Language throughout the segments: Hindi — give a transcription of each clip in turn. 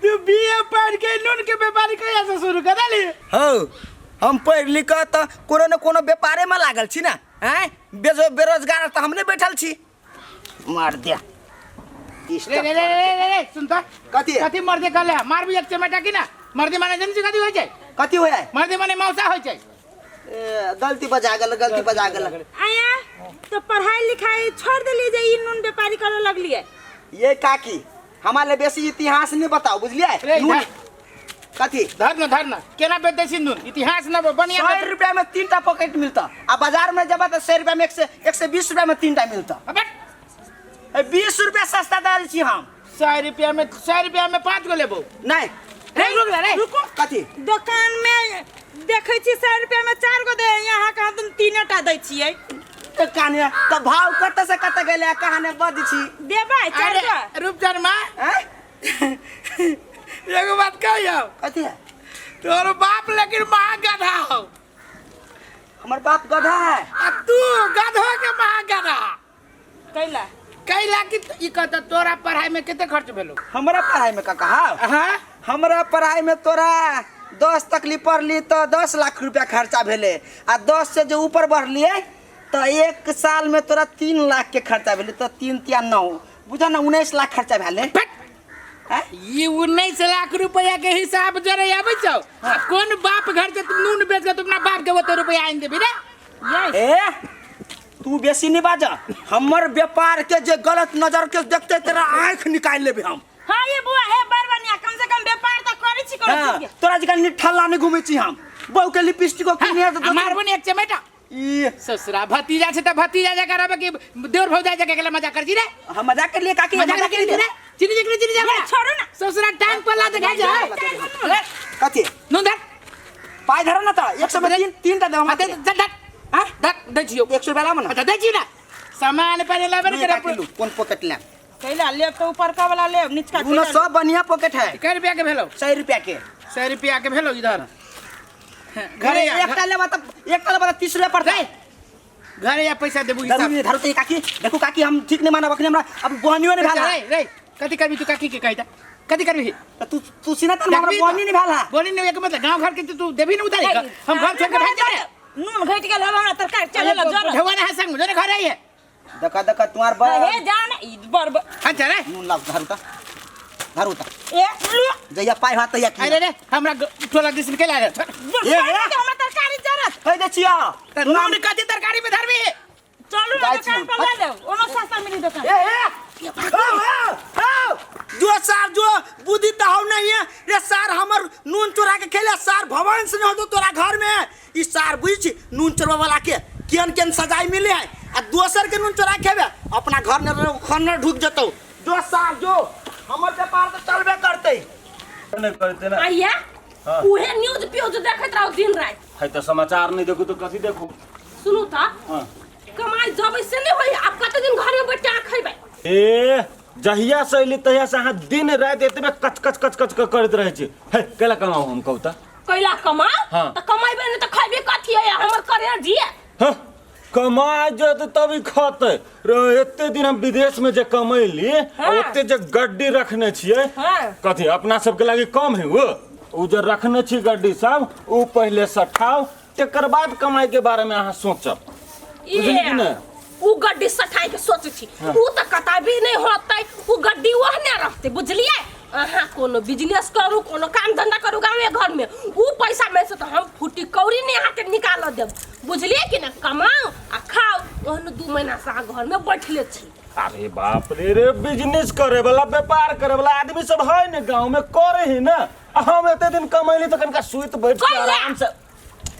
तू बीए पढ़ के नून के व्यापारी कैसे से शुरू कर ली? हो हम पढ़ लिख तो कोनो न कोनो व्यापारे में लागल छी ना। हैं बेरोजगार तो हमने बैठल छी। मार दिया रे सुन तो कथी कथी मर्दे कहले मार भी एक चमेटा की ना मर्दे माने जन से कथी होय छै? कथी होय है? मर्दे माने मौसा होय छै। गलती बजा गल। आया तो पढ़ाई लिखाई छोड़ देली जे ई नून व्यापारी करे लगलिए। ये काकी हमारे बेसी इतिहास नहीं बताओ बुझलिए। कथी धरना केना बेचते छी नून? इतिहास ना बढ़िया। 100 रुपया में 3टा पॉकेट मिलता। अब बाजार में जब 100 रुपया में 120 रुपया में 3टा मिलता। 20 रुपया सस्ता दाल छी हम। 100 रुपया में 5 गो लेबो। नहीं रुको कथी दुकान में देखे छी 100 रुपया में 4 गो दे, यहाँ कहा तुम 3टा दै छियै। तो काने तो भाव कत से कत गेले कहाने बद छी देबै 4 गो। रुप जरमा एगो बात कहियो। कथी है? तोर बाप लेकिन महा गधा हो। हमर बाप गधा है। आ तू गधो के महा गधा। कैला कि ई कहता तोरा पढ़ाई में कितने खर्च भेलो? हमरा पढ़ाई में का कहा? हां हमरा पढ़ाई में तोरा 10 तक ली पढ़ली तो 10 लाख रुपया खर्चा भेले। आ 10 से जो ऊपर बढ़लिए तो 1 साल में तोरा 3 लाख के खर्चा भेले। तो 3 या 9 बुझा ना 19 लाख खर्चा भेले। ये 19 लाख रुपया के हिसाब जरे आबै छौ। कौन बाप घर से तुम नून बेच के तुम बाप के वो रुपया आइन देबी रे? ए तू बेसी नहीं बाजा। हमर व्यापार के जे गलत नजर के देखते तेरा आंख निकाल लेबे हम। हां ये बुआ है बरबनिया कम से कम व्यापार त करै छी कोनो। तोरा जका निठल्ला नहीं घुमै छी हम। बहू के लिपस्टिक को किने तो मारबो ने एक चमेटा। ई ससुरा भतीजा से त भतीजा जका रहबे कि देवर भौजा जका केला मजाक कर छी रे? हम मजाक कर लिए काकी मजाक कर ली रे। चिनी जा छोड़ो ना ससुरा टांग पर ला दे जा। कथी नून धर पाई धर ना तो 103टा दे हम। धर हां धर दे छियो 100 रुपया ला मना। दे छी ना सामान पर लेबर करे कौन पॉकेट ले? कैला ले तो ऊपर का वाला ले नीचे उन सब बढ़िया पॉकेट है। कै रुपया के भेलो? 100 रुपया के। 100 रुपया के भेलो इधर घरे एकटा ले बता 30 रुपया पड़ता है। घरे या पैसा देबू हिसाब धरो तो काकी देखो काकी हम ठीक नहीं माना बखने हमरा अब बहनियो नहीं भाला। रे कथी करबी तू काकी के कहता कथी करबी? तू सीना त हमरा बहनी नहीं भाला। बोली नहीं एक मतलब गांव घर के तू देबी नहीं उतारे हम घर छोड़ के भाग जा रे। नून घट गेल हमरा तरकारी चले ल जरा ढवाना है संग जोरे घर आइए। देखा तुम्हार बा हे जान ई बरब अच्छा रे नून लाग धरू ता ए ले जइया पाई हाथ तइया की। अरे रे हमरा टोला दिस के ला रे। हमरा तरकारी जरत कह दे छिया नून कथी तरकारी में धरबी? चलू ना दुकान पर ले जाओ ओनो सस्ता मिली दुकान। जो सार जो बुद्धि त हो नहीं है रे सार हमर नून चोरा के खेले सार भवन से न हो तोरा घर में ई सार बुझ नून चोरवा वाला के केन सजाई मिले है आ दोसर के नून चोरा खेबे अपना घर में खन्नर ढुक जतो। जो सार जो हमर व्यापार तो चलबे करते नहीं करते ना। आइया उहे न्यूज़ प्यूज देखत रहो दिन रात। है तो समाचार नहीं देखो तो कथी देखो? सुनु त हां कमाई जब से नहीं होई आप कते दिन घर में बैठ के खइबै? ए जहिया से अइली तहिया से हां दिन रात एतबे कच करत रहे छी। है केला कमाऊ हम कहू त? कैला कमा हाँ। त कमाइबे नहीं त खइबे कथी है हमर करे दिए। हां कमाए जत तभी खाते एते दिन हम विदेश में जे कमैली हाँ। ओते जे गड्डी रखने छिए हाँ। कथी अपना सब के लागि कम है वो उ जे रखने छी गड्डी सब उ पहले सठाओ तेकर बाद कमाई के बारे में अहाँ सोचब। बुझली कि नहीं? उ गड्डी सठाई के सोचे छी उ त कता भी नहीं होतै उ गड्डी ओहने रहते बुझलिए। अहाँ कोनो बिजनेस करू कोनो काम धंधा करू गांवे घर में उ पैसा में से तो हम फुटी कौड़ी नहीं अहाँ के निकाल देब बुझलिए कि ना। कमाओ आ खाओ ओहन 2 महीना से घर में बैठले छी। अरे बाप रे बिजनेस करे वाला व्यापार करे वाला आदमी सब है ने गांव में करे ही ना। हम एते दिन कमैली तो कनका सुइत बैठ के आराम से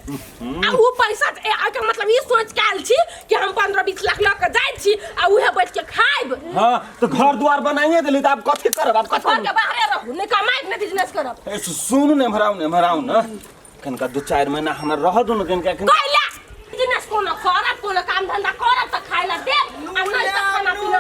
आ उ पैसा के मतलब ई सोच के आल छी कि हम 15-20 लाख लग के जाय छी आ उहे बैठ के खाइब। हां तो घर द्वार बनाइए देली त आप कथि करब? आप कथि घर के बाहर रहू ने कमाइब ने बिजनेस करब। सुन ने भराऊ ना कनका 2-4 महीना हमरा रह दो न कनका कैला बिजनेस कोनो करब कोनो काम धंधा करब त खाइला दे आ नहीं त खाना पीना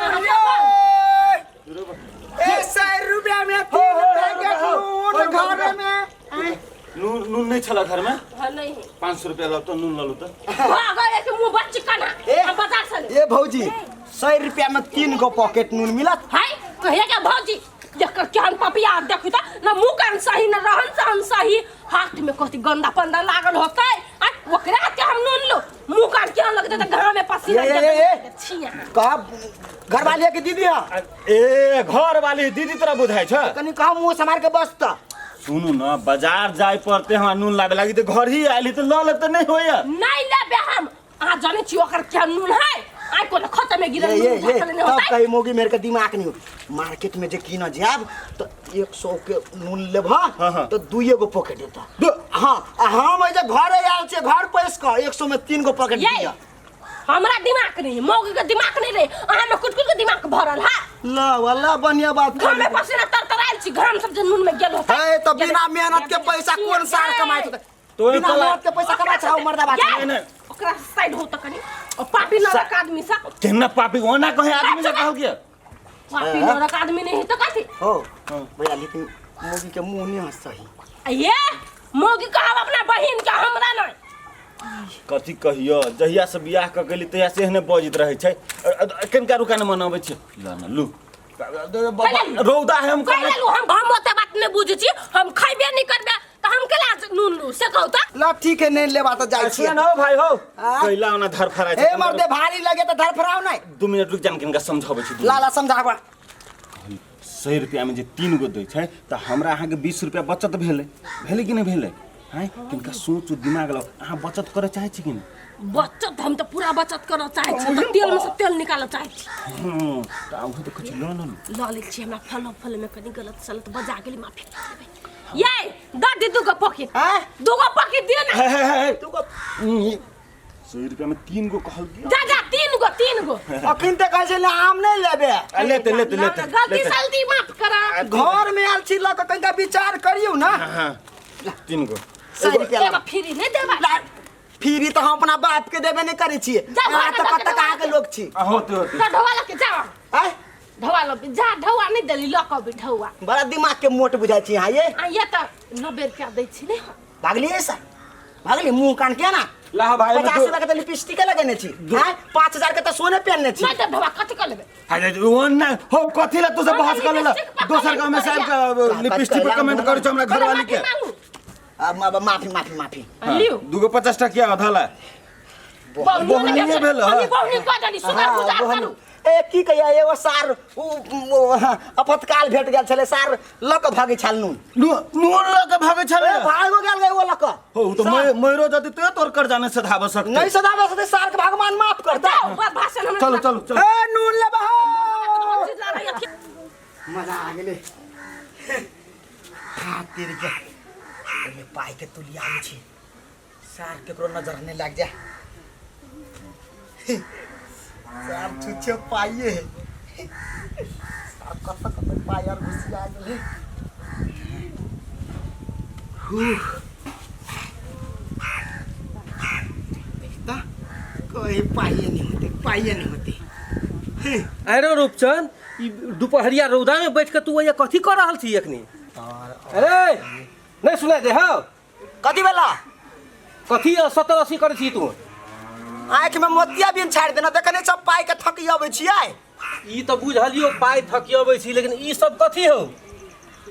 ए 100 रुपया में 3 पैकेट नून घर में नून नहीं छला घर में? हां नहीं 500 रुपया लो तो नून लो तो हां गए के मुंह बच्ची कना हम बाजार से ले। ए भौजी 100 रुपया में 3 गो पॉकेट नून मिलत है कहिया के भौजी देख के हम पपिया देखु त न कोती गंदा पंदा लागल होतै आ ओकरा के हम नून लो मुंह काट के लगते त गांव में पसीना छिया कहा घर वाली है कि दीदी है? ए घर वाली दीदी तरह बुझाइ छ कनी कहा मुंह संभाल के बस त सुनू न बाजार जाय पड़ते हमरा नून लाबे लागी त घर ही आइली त ल त नहीं होय नहीं लेबे हम आ जाने छी ओकर क्या नून है आई को खत्म में गिरल ये नहीं तब होता कहीं मोगी मेरे के दिमाग नहीं हो मार्केट में जे कीना जाब तो 100 के नून लेबा तो 2 गो पॉकेट देता हां हम जे घर आयल छे घर पैस का 100 में 3 गो पॉकेट दिया हमरा दिमाग नहीं मोगी के दिमाग नहीं रे अहाँ में कुछ के दिमाग भरल है ला वाला बढ़िया बात घर में पसीना तरतराइल छी घाम सब जे नून में गेल होता है तो बिना मेहनत के पैसा कौन सार कमाइत होता तो बिना मेहनत के पैसा कमाइ छौ मर्दा बात नहीं ओकरा साइड हो त कनी और पापी नरक आदमी सा केना पापी ओना कहे आदमी से कहल के पापी नरक आदमी नहीं तो काथी हो भैया लेकिन मोगी के मुंह नहीं सही ये मोगी कहब अपना बहिन के हमरा नहीं कथी कहियो जहिया से बियाह क गेली तहिया से एहने बजित रहै छै केनका रुका न मनाबै छै ल न लू रौदा है हम कहले हम ओते बात नहीं बुझै छी हम खइबे नहीं करबे त हम केला नून लू से कहू त ला ठीक है नहीं लेबा तो जाय छी न हो भाई हो कैला ओना धर फराइ छै ए मर्दे भारी लगे तो धर फराव नहीं 2 मिनट रुक जान किनका समझाबै छी ला ला समझाबा 100 रुपया में जे 3 गो दै छै त हमरा अहाँ के 20 रुपया बचत भेलै कि नहीं भेलै हैं किनका सोच दिमाग लो अहाँ बचत करे चाहे छी कि नहीं बचत हम तो पूरा बचत करना चाहे छी तो तेल में से तेल निकालना चाहे छी त आउ त कुछ ल ले छी हमरा फल में कनी गलत सलत बजा गेली माफी ये दादी दुगो पॉकेट हैं दुगो पॉकेट दे ना तू को 100 रुपया में 3 गो कहल दिया जा जा 3 गो अखिन तक कहै छै ले आम नहीं लेबे लेते गलती सलती माफ करा घर में आल छी ल के कनिका विचार करियो ना हां 3 गो 100 रुपया एगो फ्री नहीं देबा फिर तो हम अपना बाप के देबे नहीं करे छी यहाँ तो कत कहाँ के लोग छी होते ढवा लके जा हैं ढवा लो जा ढवा नहीं देली लक ढवा बड़ा दिमाग के मोट बुझाइ छी यहाँ ये तो 90 रुपया दै छी ने भागली ऐसा भागली मुंह कान के ना ला भाई 50 रुपया के तो लिपस्टिक लगेने छी हैं 5000 के तो सोने पहनने छी नहीं तो ढवा कथि कर लेबे हाय ओना हो कथि ला तू सब बहस कर लेला दोसर गांव में साहब का लिपस्टिक पर कमेंट कर छ हमरा घर वाली के माफी लियो 250 टकिया आधाला बहुनी भेल बहुनी को जानी सुगर गुजार करू ए की कहिया एगो सार अपतकाल भेट गेल छले सार लक भागे छाल नून नून लक भागे छले भागो गेल एगो लक हो तो मयरो जति ते तोर कर जाने से धाब सकते नहीं सदावे से सार के भगवान माफ करता भाषण हम चलो ए नून ले बहा मजा मजा आ गेले हां तेरे के ये पाई के तुलिया आइ छी सार केकरो नजर नहीं लाग जा सार छुछे पाइए सार कत पायर घुसिया गेले बेटा कोई पाइए नहीं होते अरे रूपचंद दोपहरिया रौदा में बैठ के तू ये कथी कर रहल छी एखनी अरे नहीं सुना दे हो कथी बेला कथी 70-80 करे छी तू आँख में मोतिया बिन छाड़ देना देखने सब पाई के थकी अबै छियै ई तो बुझलियो पाई थकियबै छी लेकिन ई सब कथी हो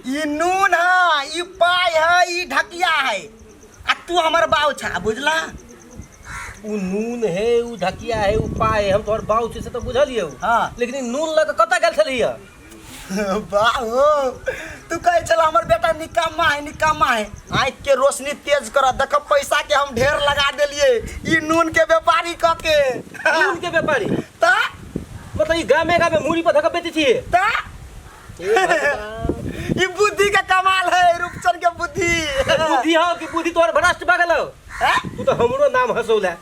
ई नून है ई पाई है ई ढकिया है आ तू हमर बाऊ छा बुझला उ नून है उ ढकिया है उ पाई है हम तोहर बाऊ छी से तो बुझलियो हाँ। लेकिन ई नून लग कत गेल छलिया बाऊ तू कहे चला हमर बेटा निकम्मा है आँख के रोशनी तेज कर देख पैसा के हम ढेर लगा देलिए ई नून के व्यापारी क के नून के व्यापारी ता मतलब ई गामे मूड़ी पर धक बेची छी ता ई बुद्धि का कमाल है रूपचंद के बुद्धि बुद्धि हो कि बुद्धि तोहर भ्रष्ट भगल हो तू तो हमरो नाम हंसौला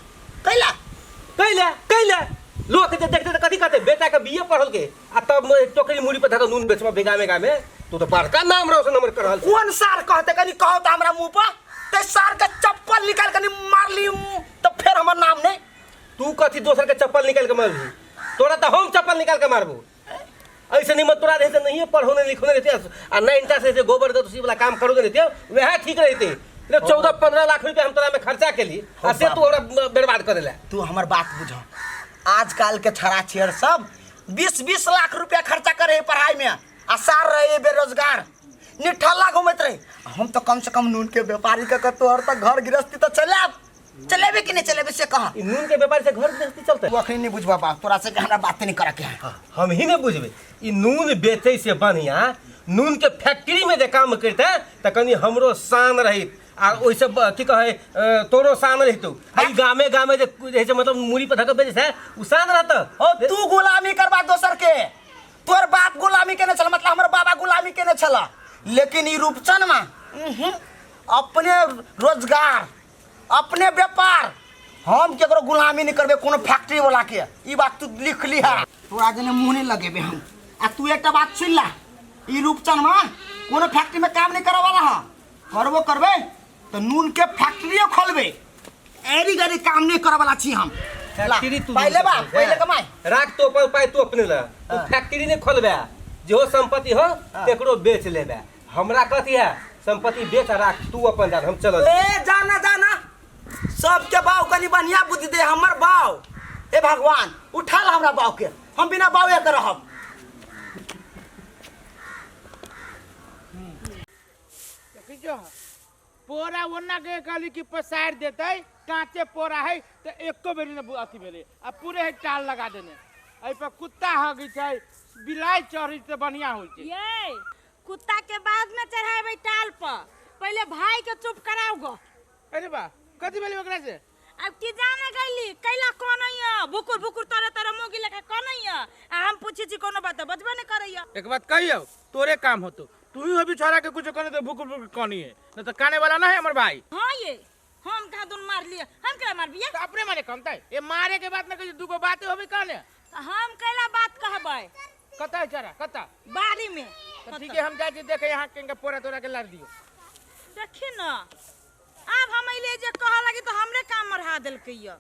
कैला लोग के देखते तो कथी कहते बेटा के बीए पढ़ल के आ तब टोकरी मुड़ी पर धक नून बेचवा बेगामे गामे तू तो बड़का नाम रोशन हमर कर रहल कौन सार कहते कनी कहो त हमरा मुंह पर ते सार के चप्पल निकाल कनी मार ली तो फिर हमर नाम नहीं तू कथी दोसर के चप्पल निकाल के मारबू तोरा तो हम चप्पल निकाल के मारबू ऐसे नहीं मत तोरा रहते नहीं पढ़ोने लिखोने रहते आ नहीं इंटा से गोबर गतुसी वाला काम करोगे रहते वह ठीक रहते 14-15 लाख रुपया हम तोरा में खर्चा के ली आ से तू हमरा बर्बाद कर देला तू हमर बात बुझ आजकल के छड़ा छेड़ सब 20-20 लाख रुपया खर्चा करे पढ़ाई में आ सार रहे बेरोजगार निठल्ला घूमत रहे। हम तो कम से कम नून के व्यापारी का तोहर तक घर गृहस्थी तो चलेबे कि नहीं चलेबे से कहा। ई नून के व्यापार से घर गृहस्थी चलता है। तू अखनी नहीं बुझबा बा, तोरा से हमरा बात नहीं करे के है। हम ही नहीं बुझबे। ई नून बेचे से बढ़िया नून के फैक्ट्री में जे काम करते त कनी हमरो शान रही आ ओइसे की कहे तोरो शान रहितो। ई गामे गामे जे मतलब मूड़ी पर धक बेचे है उ शान रहत। ओ तू गुलामी करबा दोसर के। तोर बाप गुलामी केने छल, मतलब हमर बाबा गुलामी केने छल। लेकिन ई रूपचन में अपने रोजगार अपने व्यापार, हम केकरो गुलामी नहीं करबे कोनो फैक्ट्री वाला के। ई बात तू लिख ली है। तोरा जने मुंह नहीं लगेबे हम। आ तू एकटा बात सुन ला, ई रूपचन में कोनो फैक्ट्री में काम नहीं करे वाला है। करबो करबे तो नून के फैक्ट्रियो खोलबे। एरी गरी काम नहीं करे वाला छी हम। फैक्ट्री तू पहले बा पहले कमाई राख तो पर पाए तू अपने ला। तू फैक्ट्री नहीं खोलबे, जो संपत्ति हो तेकरो बेच लेबे। हमरा कथी है संपत्ति बेच राख, तू अपन जान हम चल। ए जाना जाना सबके बाव कनी बढ़िया बुद्धि दे। हमर बाव ए भगवान उठा ला हमरा बाव के, हम बिना बावे के रहब। पोरा ओना के कहली कि पसार देते कांचे पोरा है तो एको बेरी न अथी भेले आ पूरे है टाल लगा देने। एहि पर कुत्ता हगी छै बिलाई चढ़ी तो बढ़िया होई छै। ये कुत्ता के बाद में चढ़ावे टाल पर, पहले भाई के चुप कराओ गो। अरे बा कथी भेले ओकरा से? अब की जाने गईली कैला कोन है बुकुर बुकुर तोरे तोरे मोगी लेके कोन है। आ हम पूछी छी कोनो बात बजबे नहीं करैया। एक बात कहियो तोरे काम होतो, तू ही अभी छोरा के कुछ कहने तो बुकुर बुकुर कहनी है न तो काने वाला ना है हमर भाई। हां ये हम कहा दुन मार लिए, हम केला मार बिया तो अपने माने कहता है ये मारे के बात ना कहियो दुगो बातें होबे कहने। हम कैला बात कहबै कता है चरा कता बारी में। तो ठीक है हम जाए छी देखे यहाँ के पोरा तोरा के लार दियो। देखी न अब हम ले जे कह लगी तो हमरे काम मरहा देलकैया।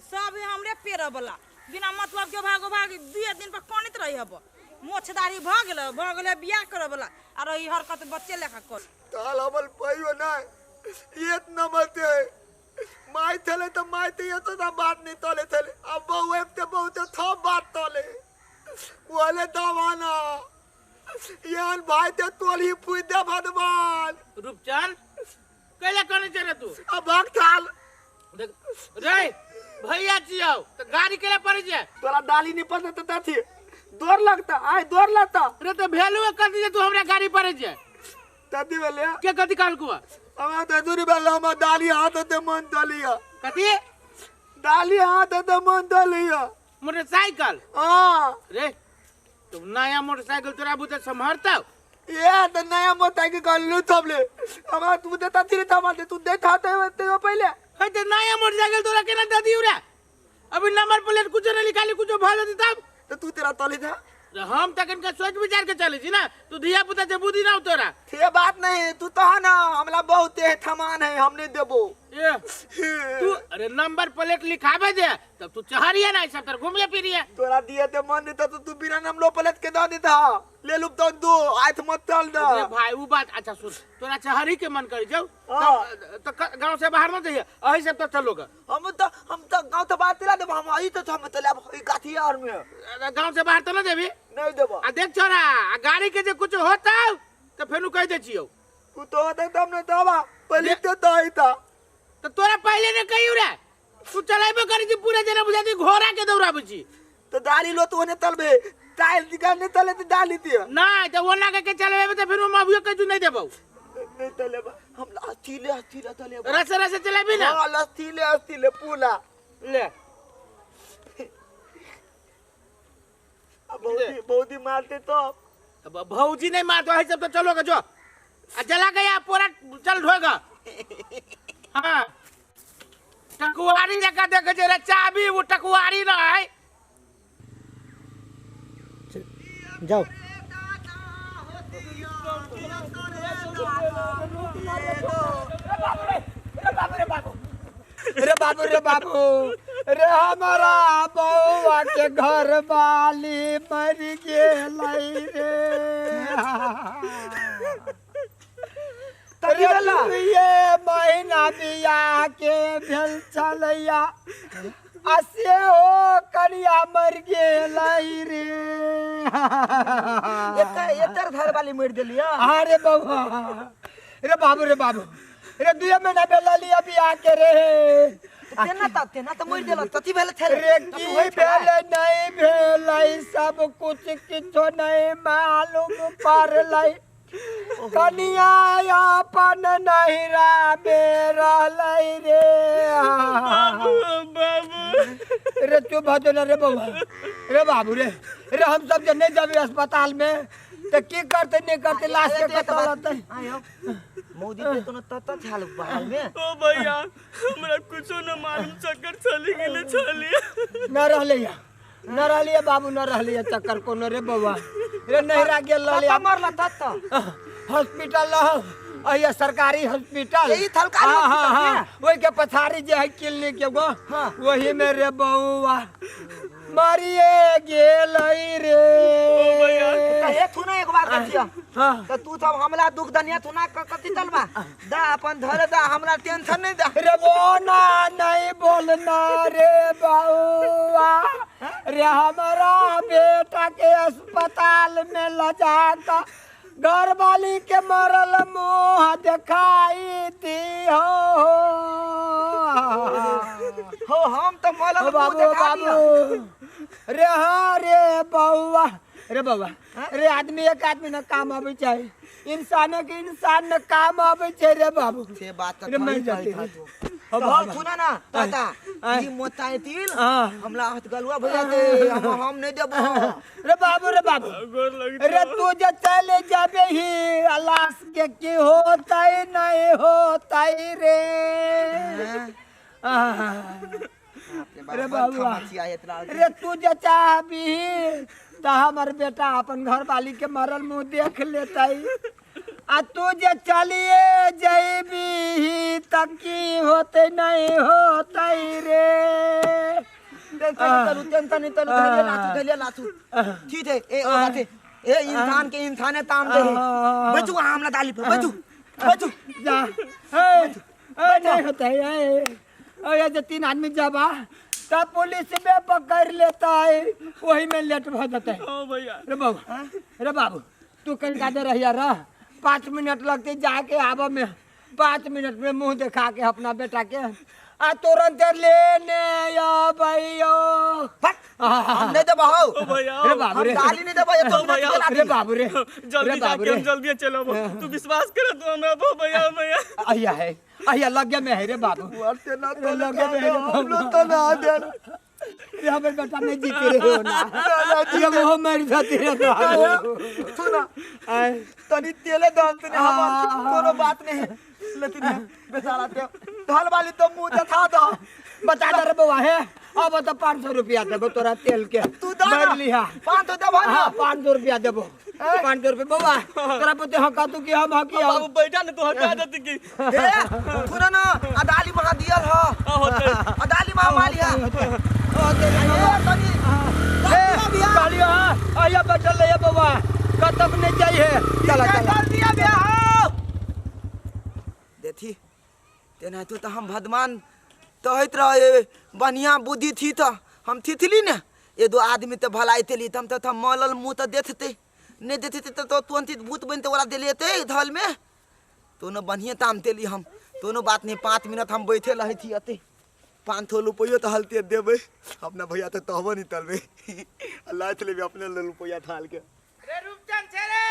सब हमरे पेड़ वाला बिना मतलब के भागो भाग 2 दिन पर कोनित रही हब। मोछदारी भ गेले बियाह करे वाला और ई हरकत बच्चे लेखा कर। ताल हमल पइयो ना ये नमते माय थले तो माय ते ये तो ना बात नहीं तोले थले। अब बहु ते बहुत थो बात तोले वाले दवाना यान भाई ते तोली पुई दे भगवान। रूपचंद कैला कहने चले तू? अब भाग थाल देख रे भैया जियो तो गाड़ी केला पड़ जाए। तोरा डाली नहीं पता तो ताथी दौड़ लगता आय दौड़ लगता रे तो वैल्यू कर दिए तू हमरा गाड़ी पड़ जाए। तदी वाले के कथी काल को हम तो दूरी वाला हम डाली हाथ ते मन दलिया कथी डाली हाथ ते मन दलिया मोटरसाइकिल। हां रे तुम नया मोटरसाइकिल तोरा बुते संभरता ये तो नया मोटरसाइकिल कर लू तबले हमरा तू देता थी तमाते तू देखाते ते पहले है तो नया मोटरसाइकिल तोरा केना दे दियो रे? अभी नंबर प्लेट कुछ नहीं निकाली कुछ भालो दी तब तो तू तेरा तले था। हम तकन का सोच विचार के चले छी ना तू धिया पुता से बुद्धि ना तोरा। ये बात नहीं तू तो है ना हमला बहुत थमान है हम नहीं देबो। ये तू अरे नंबर प्लेट लिखावे दे तब तू चहरिया ना सब तर घूमिए फिरिए। तोरा दिए ते मन देता तो तू बिना नंबर प्लेट के दे देता ले लुप तो दो आठ मत चल दे। अरे भाई वो बात अच्छा सुन तोरा चहरी के मन कर जाओ तो गांव से बाहर मत जाइए अही सब तो चलोगा। हम तो गांव तो बात दिला देब हम आई तो हम चले ई गाथी यार में गांव से बाहर तो ना देबी नहीं देबो। आ देख छोरा आ गाड़ी के जे कुछ होता तो फेनु कह दे छियो तू तो होता तब ने तबा पहले तो आई था तो तोरा पहले ने कहियो रे तू चलाइबो करी जी पूरा जना बुझाती घोड़ा के दौड़ा बुझी तो दाढ़ी लो तो ने तलबे टाइल निकालने तले तो डाली थी ना तो वो ना के चलावे तो फिर हम अभियो कजू नहीं देबो नहीं तले हम हथीले तले रस रस चलाबी ना हां हथीले पूला ले अब बहुत ही मारते तो अब भौजी नहीं मारतो है सब तो चलोगा जो आ जला गया पूरा चल ढोएगा। हां टकुआरी जका देख जे चाबी वो टकुआरी ना है जाओ रे बाबू रे हमारा बउआ के घर वाली मर गेलै रे तरियला ये महीना बियाह के भेल छलैया असे हो कनिया मर गेलाई रे एतर घर वाली मर देलिया अरे बाबा रे बाबू रे बाबू रे 2 महीना बेला लिया भी आके रे तेना त मर देल तती भेल थे रे की भेल नहीं भेल सब कुछ किछो नहीं मालूम पड़लाई कनिया अपन नहिरा में रहलाई रे रे तू भजो न रे बाबा रे बाबू रे हम सब जने जब अस्पताल में तो की करते नहीं करते लाश के पता रहते मोदी पे तो तत झाल बहाल में ओ भैया हमरा कुछो न मालूम चक्कर चली गेले चली न रहलिए बाबू न रहलिए चक्कर कोनो रे बाबा रे नहिरा गेल रहलिए मरला तत हॉस्पिटल अहिया सरकारी हॉस्पिटल यही थलकारी हॉस्पिटल वही के पछाड़ी जे है क्लिनिक एगो वही में रे बउआ मरिए गेल रे कहे तू ना एक बात कहिया तो तू सब हमला दुख दनिया तू ना कति चलबा दा अपन धरे दा हमरा टेंशन नहीं दा रे बोना नहीं बोलना रे बउआ रे हमारा बेटा के अस्पताल में ले जाकर घर वाली के मरल मुँह दिखाई दी हो हम तो मरल बाबू बाबू रे हाँ रे बउआ रे बाबा रे आदमी एक आदमी न काम आवे चाहिए इंसान के इंसान न काम आवे छे रे बाबू से बात रे मैं जाती तो हम सुना ना दादा ई मोताए तिल हमला हाथ गलवा भैया दे हम नहीं देबो रे बाबू रे तू जे चले जाबे ही लाश के की होता ही नहीं होता ही रे रे बाबू रे तू जे चाहबी तो हमार बेटा अपन घर वाली के मरल मुंह देख लेता ही आ तू जे चलिए जैबी तक की होते नहीं होता ही रे टेंशन नहीं धैर्य लाथू ठीक है ए ओ बात ए इंसान के इंसाने ताम दे बचू हमला दाली पे बचू जा नहीं होता है ये जो 3 आदमी जाबा तब पुलिस में पकड़ लेता है वही में लेट हो जाता है ओ भैया रे बाबू तू कहीं का दे रहिया रह 5 मिनट लगते जाके आवा में 5 मिनट में मुंह दिखा के अपना बेटा के आ तुरंत लेने या भैया हम नहीं देबो हो ओ भैया रे बाबू रे गाली नहीं देबो ये तो रे बाबू रे जल्दी जाके हम जल्दी चलो तू विश्वास कर तू हमरा भैया अहिया लगे में है रे बाबू लगे में है हम तो ना दे ये हमारे बेटा नहीं जीते रे हो ना ये वो मर जाते रे सुना तनी तेले दाल तने हम कोनो बात नहीं लेकिन बेचारा ते ढाल वाली तो मुंह दिखा दो बता दे रे बउआ है अब तो 500 रुपया देबो तोरा तेल के तू दा मर लिहा 500 देबो ना 500 रुपया देबो 500 रुपया बउआ तोरा पुते हका तू की हम हकी बाबू बैठा न तो हटा देती की ए सुना ना अदाली महा दियल हो अदाली महा मालिया ओ तनी कालियो आया बैठल ले बउआ कतक नहीं चाहिए चला कर दिया बियाह देथी तेना तो हम भदमान तहत रहे बढ़िया बुद्धि थी तो हम थिथली ने ये 2 आदमी तो भलाई तेली तम तो मलल मुंह तो देते नहीं देते तो तुरंत भूत बनते वाला दिलिए ते धल में तो न बढ़िया ताम तेली हम दोनों बात नहीं 5 मिनट हम बैठे रहे थी अते 500 रुपये तो हलते देवे अपना भैया तो तहबो नहीं तलबे अल्लाह चले भी अपने रुपया थाल के रे रूपचंद छे रे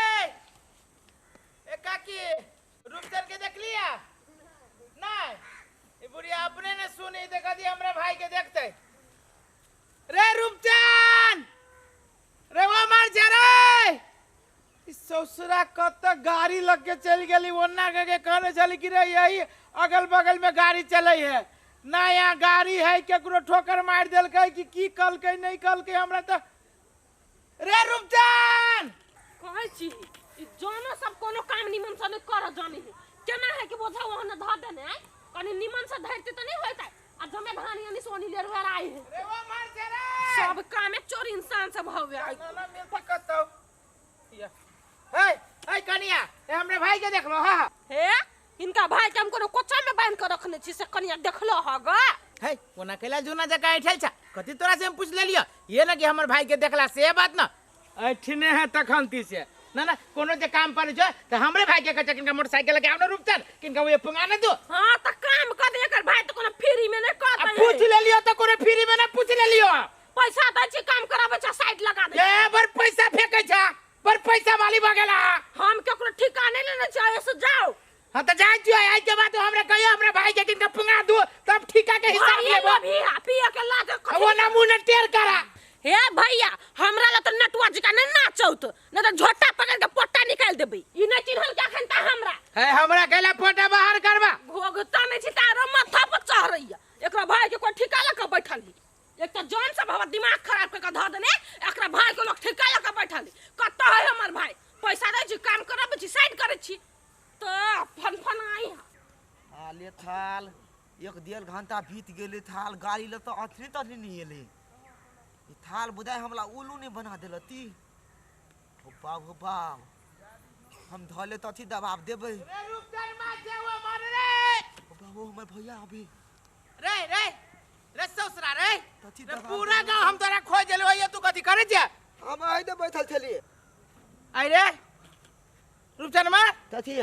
ए काकी रूपचंद के देख लिया नहीं ये बुढ़िया अपने ने सुनी देखा दी हमरा भाई के देखते रे रूपचंद रे वो मार जा रे इस ससुरा कत गाड़ी लग के चल गेली वन्ना के कहने चली कि रे यही अगल बगल में गाड़ी चले है ना यहाँ गाड़ी है केकरो ठोकर मार देल कि कल के नहीं कल के हमरा तो रे रूपचंद कहै छी ई जानो सब कोनो काम निमन से नहीं कर जाने है केना है कि बोझा वहां ध देने है कनी निमन से धरते तो नहीं होता आ जमे धानी यानी सोनी ले रुआ आई है रे वो मार जा रे सब काम में चोर इंसान सब हवे आई ना मिलता कतो हे कनिया ए हमरे भाई के देख लो हां हे इनका भाई के हम कोनो कोचा में बांध के रखने छी से कनिया देखलो हगा है कोना कैला जुना जगह ऐठल छा कथी तोरा से हम पूछ ले लियो ये ना कि हमर भाई के देखला से बात ना ऐठने है तखनती से ना ना कोनो जे काम पर छ त हमरे भाई के कचा किनका मोटरसाइकिल के आउन रुक चल किनका वो पंगा न दो हां त काम कर दे एकर भाई त कोनो फ्री में नहीं अब करता पूछ ले लियो त कोनो फ्री में ना पूछ ले लियो पैसा दै छी काम कराबे छ साइड लगा दे ए बर पैसा फेकै छ पर पैसा वाली भगेला हम केकरो ठिकाने लेने चाहिए से जाओ हां त जाय जो आई के बाद हमरा कहियो हमरा भाई के किनका पंगा दो तब ठिका के हिसाब लेबो अभी पिया के ला के वो ना मुंह न टेर करा हे भैया हमरा ला तो नटुआ जी का नहीं नाचौत न तो झोटा पकड़ के पोटा निकाल देबे ई नहीं चिन्हल के अखन ता हमरा है हमरा कहला फोटा बाहर करबा भोगता नहीं छी तारो माथा पर चढ़ रही एकरा भाई के कोई ठिका लगा बैठल ही एक तो जान से भवा दिमाग खराब करके ध देने एकरा भाई के लोग ठिका लगा बैठल ही कत है हमर भाई पैसा दे छी काम करब छी साइड करे छी तो फन आई आले थाल एक डेढ़ घंटा बीत गेले थाल गाड़ी ल तो अथरी तथरी नहीं एले ई थाल बुझाय हमला उल्लू ने बना देलती ओ बाप हम धले तथी दबाव देबै रे रुक कर मा जे वो मार रे ओ बाबू हमर भैया अभी रे रे रे ससुरा रे तथी रे दबाव पूरा गांव हम तोरा खोज देलो ये तू कथी करे छे हम आइदे बैठल छली आई रे रुपचन मा तथी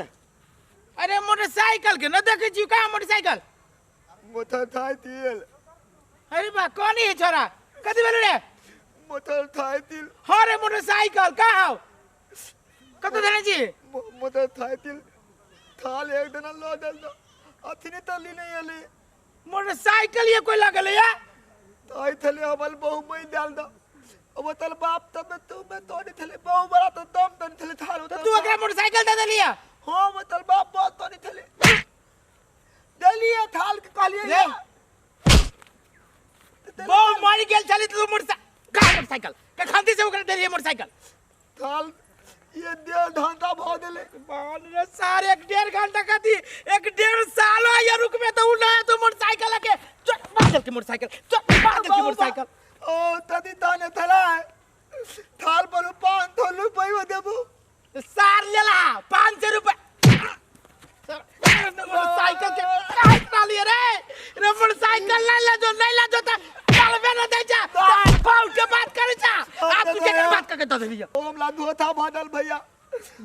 अरे मोटरसाइकिल के न देखे छी का मोटरसाइकिल मोटर थाय तिल अरे बा कौन है छोरा कथी बोल रे मोटर थाय तिल हां रे मोटरसाइकिल का हो कतो देने छी मोटर थाय तिल थाल एक दिन लो दल दो अथनी तली नहीं एले मोटरसाइकिल ये कोई लगल है ताई थले हमल बहु मई डाल दो अब तल बाप तब तो मैं तोड़ी थले बहु बड़ा तो दम तन थले थाल तो तू एकरा मोटरसाइकिल दे देलिया हां मतलब बाप बहुत तोड़ी थले दलिए थाल के कहलिए रे वो मारी गेल चली तू मोटरसाइकिल के खांती से ओकरा देलिए मोटरसाइकिल थाल ये डेढ़ घंटा भ गेले बाल रे सारे 1.5 घंटा कथी 1.5 साल ये रुक में तो ना तो मोटरसाइकिल के चट मार के मोटरसाइकिल ओ तदी ताने थला थाल पर 500 रुपया देबो सार लेला 500 रुपए मोटरसाइकिल के काय डालिए रे मोटरसाइकिल ले जो नहीं ले जो त चलबे न दे जा पाउ के बात करे जा आप तुझे के बात करके तो दिया हमला धोथा भडल भैया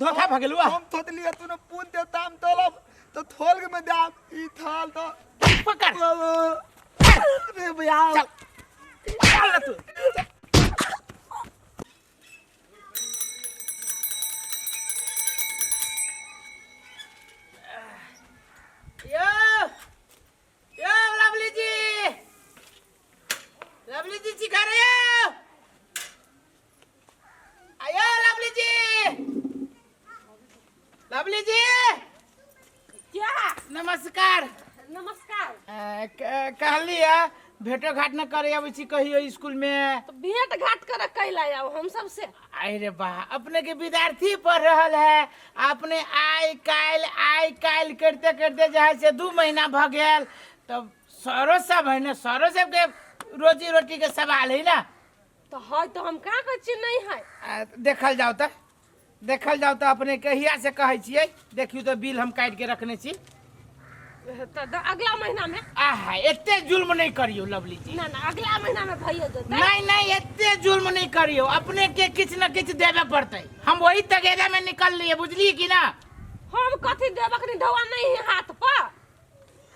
धोखा भगलु हम थोतली तूने पून दे ताम तलब तो थोल में दाम ई थाल तो पकड़ अरे भैया चल तू यो लवली जी सिखा रहे हो आयो लवली जी क्या नमस्कार नमस्कार कहलिए भेटो घाट न करे अब छी कहियो स्कूल में तो भेंट घाट कर कैला आओ हम सब से अरे वाह अपने के विद्यार्थी पढ़ रहल है अपने आई काल करते करते जहाँ से 2 महीना भ गेल तब सरो सब है ना सरो सब के रोजी रोटी के सवाल है ना तो है तो हम का कहै छी नहीं है देखल जाओ तो अपने कहिया से कहै छियै देखियो तो बिल हम काट के रखने छी तो अगला महीना में आहा एते जुल्म नहीं करियो लवली जी ना अगला महीना में भइए जेतै नहीं एते जुल्म नहीं करियो अपने के किछ न किछ देबे पड़तै हम वही तगेदा में निकल लिए बुझलिए कि ना हम कथी देबक नहीं धवा नहीं है हाथ पर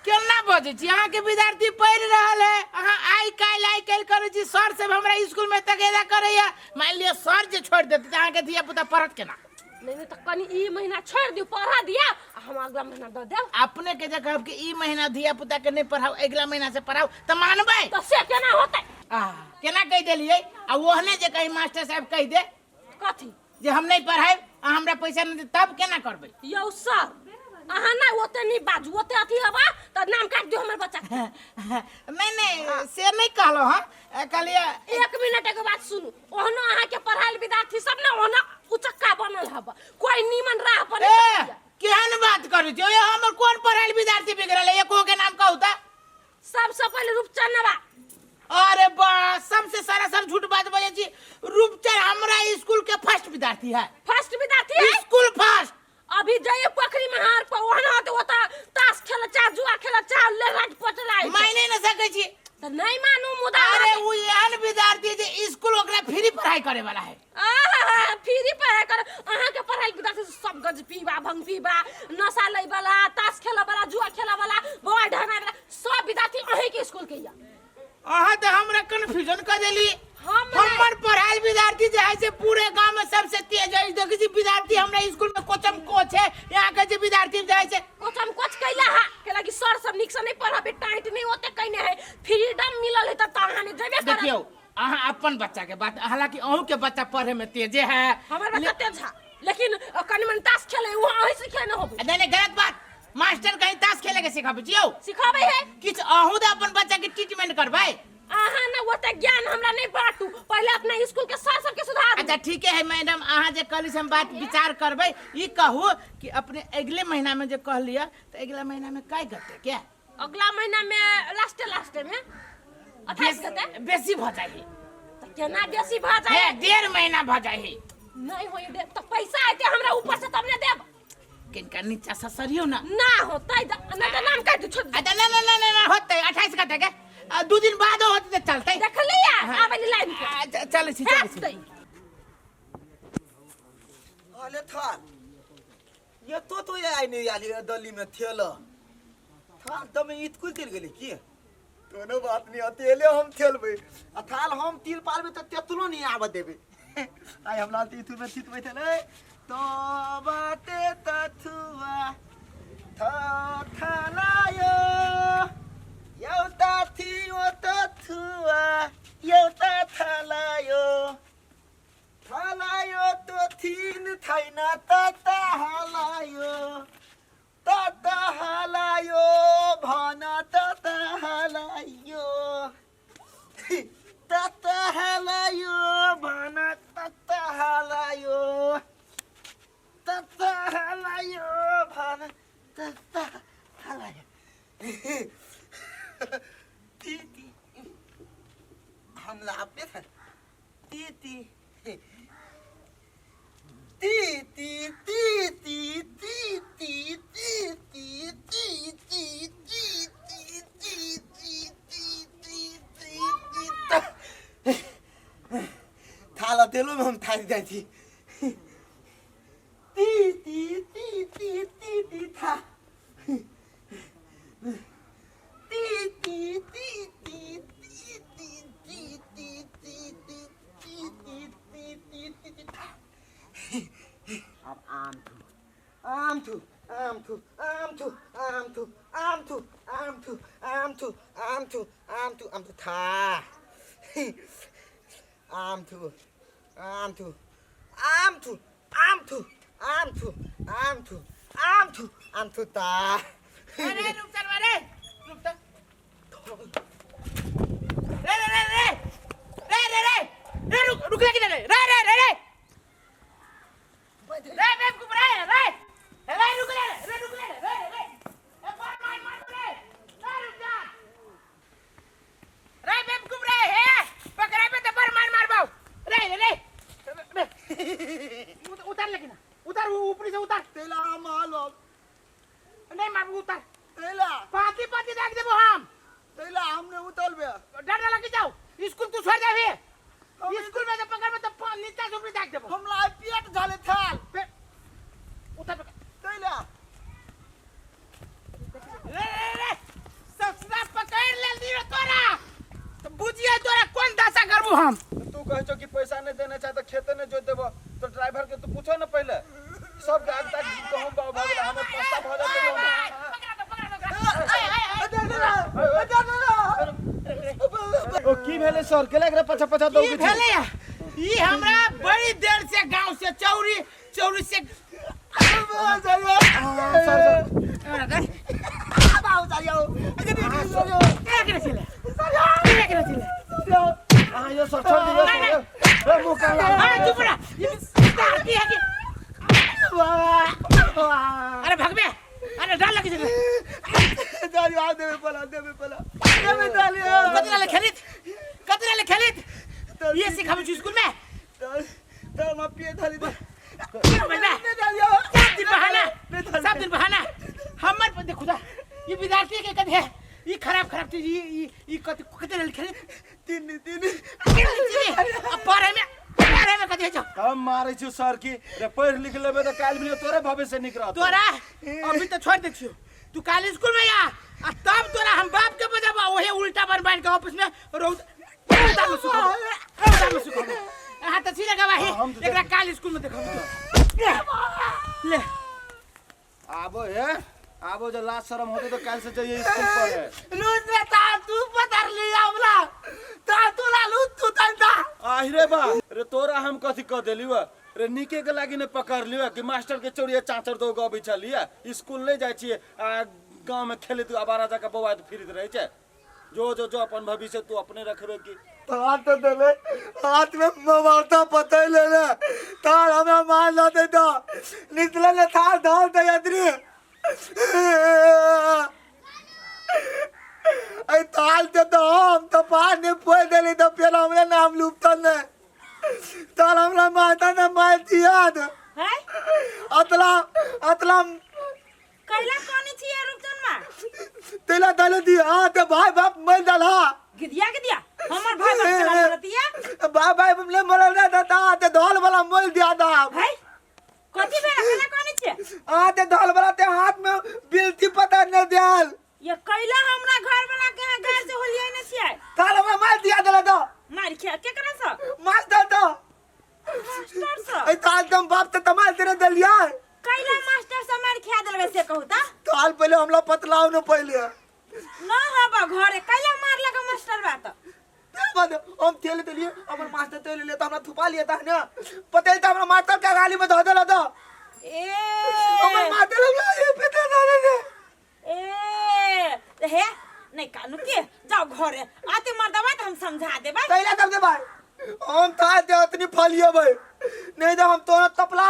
केना बजे छी अहाँ के विद्यार्थी पढ़ रहल है अहाँ आई काल करे छी सर सब हमरा स्कूल में तगेदा करैया मान लियो सर जे छोड़ देते त अहाँ के धिया पुता पढ़त केना नहीं तो कनी ई महीना छोड़ दियो पढ़ा दिया हम अगला महीना दे देब अपने के जगह के ई महीना धिया पुता के नहीं पढ़ाओ अगला महीना से पढ़ाओ त मानबै तो से केना होतै केना कह देलिए आ ओहने जे कहीं मास्टर साहब कह दे कथी जे हम नहीं पढ़ाई हमरा पैसा नहीं दे तब केना करबै यौ सर अहाँ ना ओते नहीं बाजू ओते अथी हबा त नाम काट दियो हमर बच्चा नहीं से नहीं कहलो हां कहलिए 1 मिनट के बात सुनू ओहनो अहाँ के पढ़ाइल विद्यार्थी सब ना ओहनो उचक्का बनल हबा कोई नीमन राह पर केहन बात करू छो ये हमर कोन पढ़ाइल विद्यार्थी बिगड़ल है एको के नाम कहू त सबसे पहले रूपचंदवा अरे बा सबसे सरासर झूठ बात बोले छी रूपचंद हमरा स्कूल के फर्स्ट विद्यार्थी है फर्स्ट विद्यार्थी है स्कूल फर्स्ट अभी जाइए पोखरी में हार पर वहां तो होता ताश खेला चाह जुआ खेला चाह ले रात पटराई मैं नहीं न सके मानै छी तो नहीं मानू मुदा अरे वो एहन विद्यार्थी जे स्कूल ओकरा फ्री पढ़ाई करे वाला है फ्री पढ़ाई कर अहाँ के पढ़ाई विद्यार्थी सब गज पीबा भंग पीबा नशा लै वाला ताश खेला वाला जुआ खेला वाला बॉल ढाना वाला सब विद्यार्थी अहीं के स्कूल के या अहाँ तो हमरा कंफ्यूजन कर देली हम हमर पढ़ाई विद्यार्थी जे है से पूरे गांव में सबसे तेज है देखी छी विद्यार्थी हमरा स्कूल में कोचम कोच है यहाँ के जे विद्यार्थी जे है से कोचम कोच कैला हा केला कि सर सब निक से नहीं पढ़ाबे टाइट नहीं होते कहने है फ्रीडम मिलल है त अहाँ ने जेबे कर देखियो अहाँ अपन बच्चा के बात हालांकि अहू के बच्चा पढ़े में तेज है हमर बच्चा तेज है लेकिन कनि मन ताश खेले वहां अहीं सिखे न होबे नहीं गलत बात मास्टर कहीं ताश खेले के सिखाबे जियो सिखाबे है किछ अहू द अपन बच्चा के ट्रीटमेंट करबै अहाँ न ओते ज्ञान हमरा नहीं बांटू पहले अपना स्कूल के सर सबके सुधार अच्छा ठीक है मैडम अहाँ जे कहली से हम बात विचार करबै ई कहू कि अपने अगले महीना में जे कह लिया तो अगला महीना में काय करते क्या अगला महीना में लास्ट में 28 गते बेसी भ जाही त केना बेसी भ जाए 1.5 महीना भ जाही नहीं होई दे तो पैसा आते हमरा ऊपर से तब ने देब किनका नीचा ससरियो ना ना होतै ना त नाम काट छोड़ अच्छा ना होतै 28 गते के 2 दिन बाद होतै त चलतै देख लिया आबे लाइन पे चलै छी अले थाल ये तो ये आई नहीं आली दिल्ली में थेल थाल तब स्कूल चल गेली की कोनो बात नहीं अतेले हम खेलबे आ थाल हम तिल पालबे त तेतलो नहीं आब देबे आई हमरा तीतु में चित बैठले तो बाते तथुआ था थालायो एउटा थियो तथुआ एउटा थालायो थालायो तो थिन छैन तता हालायो भन तता हालायो भन तता हालायो भन तता हालायो तीती हमला आपने था तीती थाला तेलो में हम थाली जाई थी था अरे रुक चल रे रुक त रे रुक लगी रे बेवकूफ रे रुक ले ए मार रे रुक जा रे बेवकूफ रे हे पकड़े पे तो मार बाऊ रे उतार लेकिन उतार ऊपर से उतार तेला मालो नहीं मार उतार तेला पाती देख देबो हम तेला हमने उतलबे डर ना लगी जाओ स्कूल तू छोड़ जाबे स्कूल में तो पकड़ में तो नीचा से ऊपर देख देबो हमला पेट झाले थाल उतार तेला रे ससुरा पकड़ ले दियो तोरा तो बुझिए तोरा कौन दशा करबो हम तू कहे छो कि पैसा नहीं देना चाहे तो खेते नहीं जोत देबो तो ड्राइवर के तू पूछो ना पहले सब गाड़ी तक कहूं बाबू भागला हमें पस्ता भ जाते ओ की भेले सर केला एकरा पछा दौड़ की भेले ई हमरा बड़ी देर से गांव से चौरी से बाबू जाइयो हां ये सर छोड़ दियो ए मुकाला हां चुप रह ये की है कि अरे भाग बे अरे डर लगी जालियो आ देबे पला देबे जालियो कतरा ले खेलित ये सिखाबे छी स्कूल में तो मैं पिए थाली दे सब दिन बहाना हमर पर देखो ये विद्यार्थी के कद है ई खराब खराब चीज ई कते लिखे तीन पढ़े में कते छ हम मारै छु सर की रे पढ़ लिख लेबे त काल में तोरे भविष्य निकरत तोरा अभी तो छोड़ दे छियो तू काल स्कूल में आ तब तोरा हम बाप के बजाबा ओहे उल्टा बन के ऑफिस में रौदा में सुखो हां त सीधा गवा है एकरा काल स्कूल में देखो ले आबो जो लाज शर्म होते तो काल से जाइए स्कूल पर लूट रे ता तू पतर ले हमरा ता तू ला लूट तू तंता आहिरे बा रे तोरा हम कथि क देली वा रे निके के लागी ने पकड़ लियो कि मास्टर के चोरिया चाचर दो गबी छलिया स्कूल नहीं जाय छिए गांव में खेले तू आबारा जाके बौआ तो फिरत रहे छे जो अपन भविष्य तू अपने रखबे की हाथ देले हाथ में मोबाइल पता ही ले तार हमें मार ला दे तो निकले ने थार धोल दे यद्री आई ताल ते तो हम तो पार ने पोय देली तो फिर हमने नाम लुप्तन ने तार हमरा माता ने मार दिया है अतला कैला कोनी छिए रुपचन मा तेला दले दी हां ते भाई बाप मर डाला गिदिया हमर भाई बाप चला रहतिया भाई ले मरल ना दादा ते धोल वाला मोल दिया दा है कथि बे कैला कोनी छिए आ ते धोल वाला ते हाथ में बिलती पता न दियाल ये कैला हमरा घर वाला के घर से होलिया न छिए ताल में मार दिया दला तो मार के करे स मार दे तो मास्टर स ए ताल तुम बाप ते तमाल तेरे दलिया कैला मास्टर से मार खिया देलबे से कहू ता ताल पहले हमला पतलाव न पहले ना हबा घरे कैला मार लगा मास्टर बात हम तेल दलिए हमर मास्टर तेल ले तो हमरा थुपा लिया था ना पता ही था हमरा मास्टर का गाली में धो देला तो ए हमर मास्टर ये पता ना रे ए हे नहीं कानू के जाओ घरे आते मर दबा हम समझा देबे कैला तब दे भाई हम था दे उतनी फलिए भाई नहीं तो हम तो तपला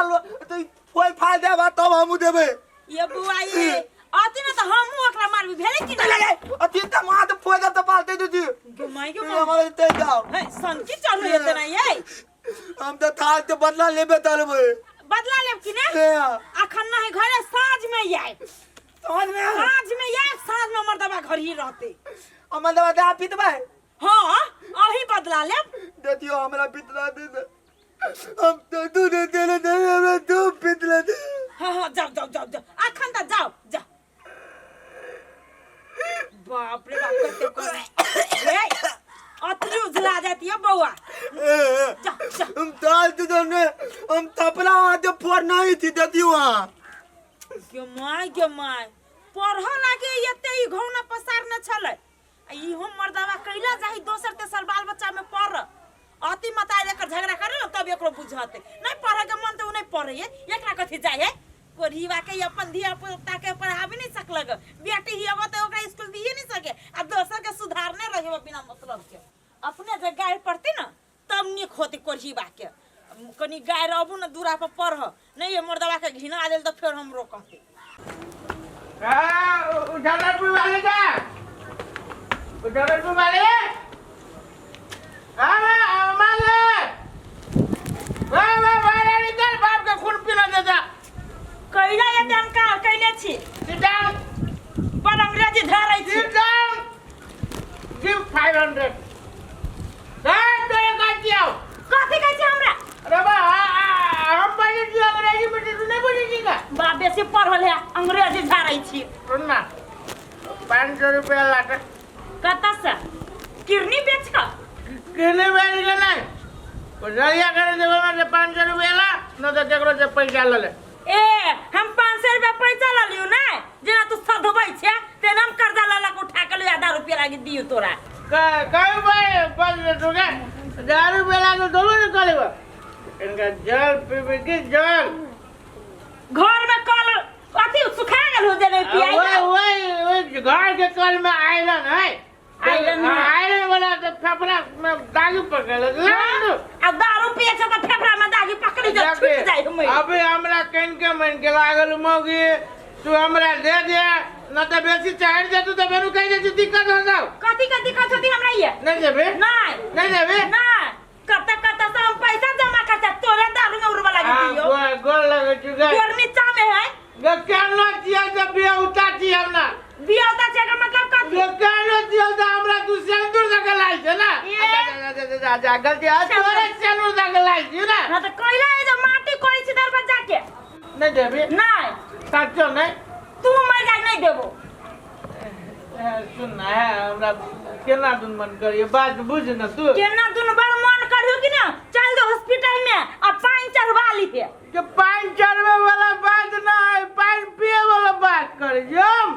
तो फल फाल देबा तब हम देबे ये बुआ ये आते ना तो हम ओकरा मार भी भेले कि नहीं अति त मां तो फोगा तो पालते दीदी गुमाई के हमारे ते जाओ है सन की चलो ये तना ये हम तो था ते बदला लेबे तल में बदला लेब कि ना अखन नहीं घरे साँझ में आए साँझ में मर्दबा घर ही रहते हमर दवा दे आप पितबे हां अही बदला लेब देतियो हमरा पितला दे दे हम तो तू दे दे हमरा तू पितला दे हां जाओ अखन त जाओ बाप रे बाप करते कर ए अतरी उजला जाती है बउआ जा हम ताल तो ने हम तपला आते फोर नहीं थी देतियो के माय पढ़ो लागे एते ही घौना पसार न छले ई हम मर्दावा कैला जाही दोसर तेसर बाल बच्चा में पढ़ अति मता लेकर झगड़ा करे न तब एकरो बुझाते नहीं पढ़े के मन तो नहीं पढ़े एकरा कथि जाय है कोरीवा के अपन धिया पुता के पढ़ाबे नहीं सकलग बेटी ही अब तो ओकरा स्कूल दिए नहीं सके आ दोसर के सुधारने रहे बिना मतलब के अपने जे गाय पढ़ती न तब निक होती कोरीवा के कनी गाय रहबू न दूरा पर पढ़ नहीं ये मर्दवा के घिना देल तो फिर हमरो कहते उधर वाले का उधर वाले माले वाह निकल बाप का खून पीना दे जा कैला ये दान का कैले छी sit down पर अंग्रेजी धरै छी sit down give 500 दान दे का दियो कथि कहै छी हमरा अरे बा हम पढ़े छी अंग्रेजी में तू नहीं बोली छी का बा बेसी पढ़ल है अंग्रेजी धरै छी सुन ना 500 रुपया लाट कता से किरनी बेच का किरनी बेच के नहीं कोरिया करे देबो में 500 रुपया ला न तो देखरो से पैसा ले ले ए हम 500 रुपया पैसा ला लियो ना जेना तू सधबै छे तेना हम कर्जा लाला को उठा के ले 1000 रुपया लागी दियो तोरा कई भाई बस रुके 1000 रुपया ला तो दोनों निकलेगा इनका जल पीबे की जल घर में कल अति सुखा गेल हो जेने पियाई वही घर के कल में आयरन है आयरन वाला तो फेफड़ा में दागी पकड़ ले अब 10 रुपया से तो फेफड़ा में दागी पकड़ी जा छूट जाई हम अभी हमरा कन के मन के लागल मौगी तू हमरा दे दे न तो बेसी चाहर दे तू तो बेनु कहि दे दिक्कत हो जाओ कथि का दिक्कत होती हमरा ये नहीं देबे नहीं देबे नहीं कता से हम पैसा जमा करते तोरे दारू में उड़वा लगी दियो गोल लगे चुका तोर नीचा में है गे केन लो चिया जब बिया उठा छी हमरा बिया उता छे का मतलब का गे के सचो नहीं तू मर जा नहीं देबो सुन है हमरा केना दुन मन करिए बात बुझ न तू केना दुन बार मन करियो कि ना चल दे हॉस्पिटल में आ पानी चढ़वा ली पे के पानी चढ़वे वाला बात ना है पानी पिए वाला बात कर जम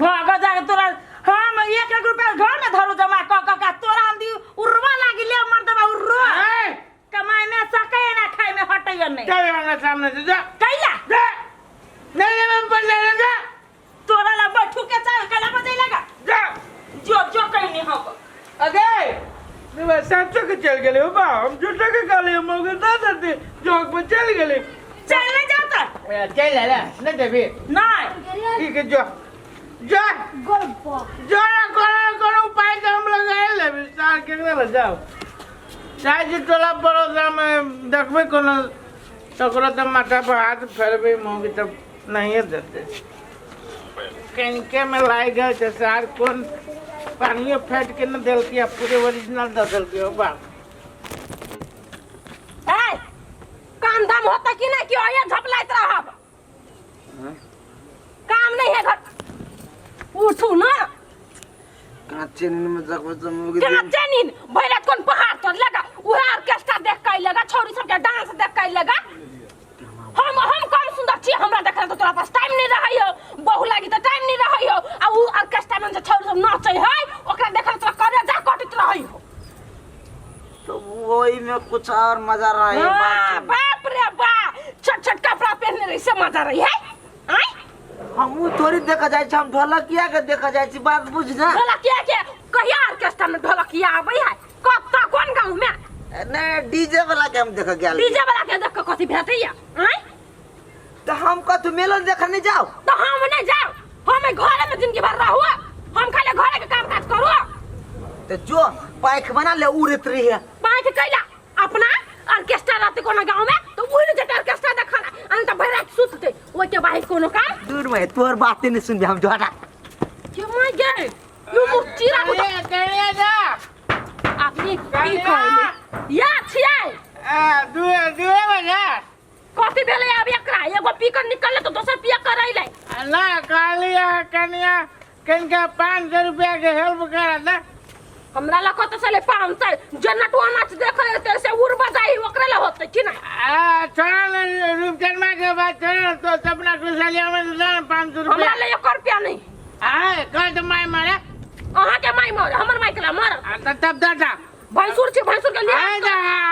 भाग जा तोरा हम 1 रुपया घर में धरो जमा क तोरा हम दी उर्वा लागी ले मर दबा उर्वा कमाई में सके ना खाई में हटैया नहीं चल ना सामने से जा कैला जा नहीं मैं पर ले जा तोरा ला बैठू के चाल कला बजे लगा जा जो कहीं नहीं होगा अगे मैं सच्चो के चल गेले हो बा हम झूठे के गाले मगर दादा दे जोक पे चल गेले चल ले जाता चल ले न देबी नहीं ठीक है जो जो जो ना करो उपाय तो हम लगाए ले विस्तार के ले जाओ चाहे जी टोला बड़ोदा में देखबे कोनो तकरो त माथा पर हाथ फेरबे मोगी तब नहीं देते कनके में लाई गए तो सार कौन पानी फेंट के न देल किया पूरे ओरिजिनल दल के हो बा ए काम दाम होता कि नहीं कि ओया झपलाइत रहब काम नहीं है घर उठू ना काचे नींद में देखबे तो मोगी क्या चैनिन भैरत कौन पहाड़ तो लगा उहे ऑर्केस्ट्रा देख के लगा छोरी सब के डांस देख के लगा हम कम सुंदर छी हमरा देखला तो तोरा पास टाइम नहीं रहै हो बहु लागी तो टाइम नहीं रहै हो आ उ ऑर्केस्ट्रा में जे छोरी सब नाचै है ओकरा देखला तो करे जा कटित रहै हो तो वही में कुछ और मजा रहा है बाप रे बा छोट कपड़ा पहनने रही से मजा रही है आई हम थोड़ी देखा जाए हम ढोलकिया के देखा जाए बात बुझ ना ढोलकिया के कहिया ऑर्केस्ट्रा में ढोलकिया आबै है कत्ता कोन गांव में नहीं डीजे वाला के हम देखा गया डीजे वाला के देख के कथि भेटैया आई तो हम कथु मेलन देखा नहीं जाओ तो हम नहीं जाओ हम घर में जिंदगी भर रहू हम खाली घर के काम काज करू तो जो पाइक बना ले उड़त रही है पाइक कैला अपना ऑर्केस्ट्रा रहते कोनो गांव में तो उही जे ऑर्केस्ट्रा देखला अन त भैरत सुतते ओइ के बाहर कोनो काम दूर में तोर बातें नहीं सुन हम जोड़ा क्यों मैं गए यू मुचीरा को ये करिया जा अपनी की कहले या छियै दुए बजा कथि भेलै अब एकरा एगो पीकर निकलले तो दोसर पिया करैले ना कालिया कनिया कनका 500 रुपया के हेल्प करा दे हमरा ला कत से ले 500 जन्नतवा नाच देखे ते से उड़ बजाई ओकरे ला होते कि ना छोड़ा रूपचंदा के बाद छोड़ा तो सपना खुशहालिया में दे 500 रुपया हमरा ला 1 रुपया नहीं कह तो माय मारे अहाँ के माई मार हमर माई के ला मार तब दादा भैंसुर छी भैंसुर के लिए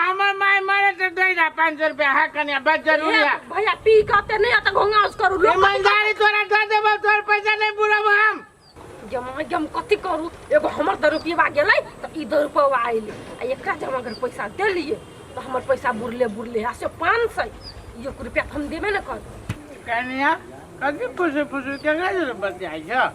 हमर माय मारे तो दे दा 500 रुपया है कनिया बस जरूरी है भैया पी कहते नहीं आता घोंगास करू लोग ईमानदारी तोरा दे देबो तोर पैसा नहीं बुरब हम जम कथि करू एगो हमर 2 रुपया गेलै त ई 2 रुपया आइले आ एकरा जमा कर पैसा दे लिए तो हमर पैसा बुरले आ से 500 1 रुपया हम देबे न कर कनिया कथि फुसु के गाजर बजाई छ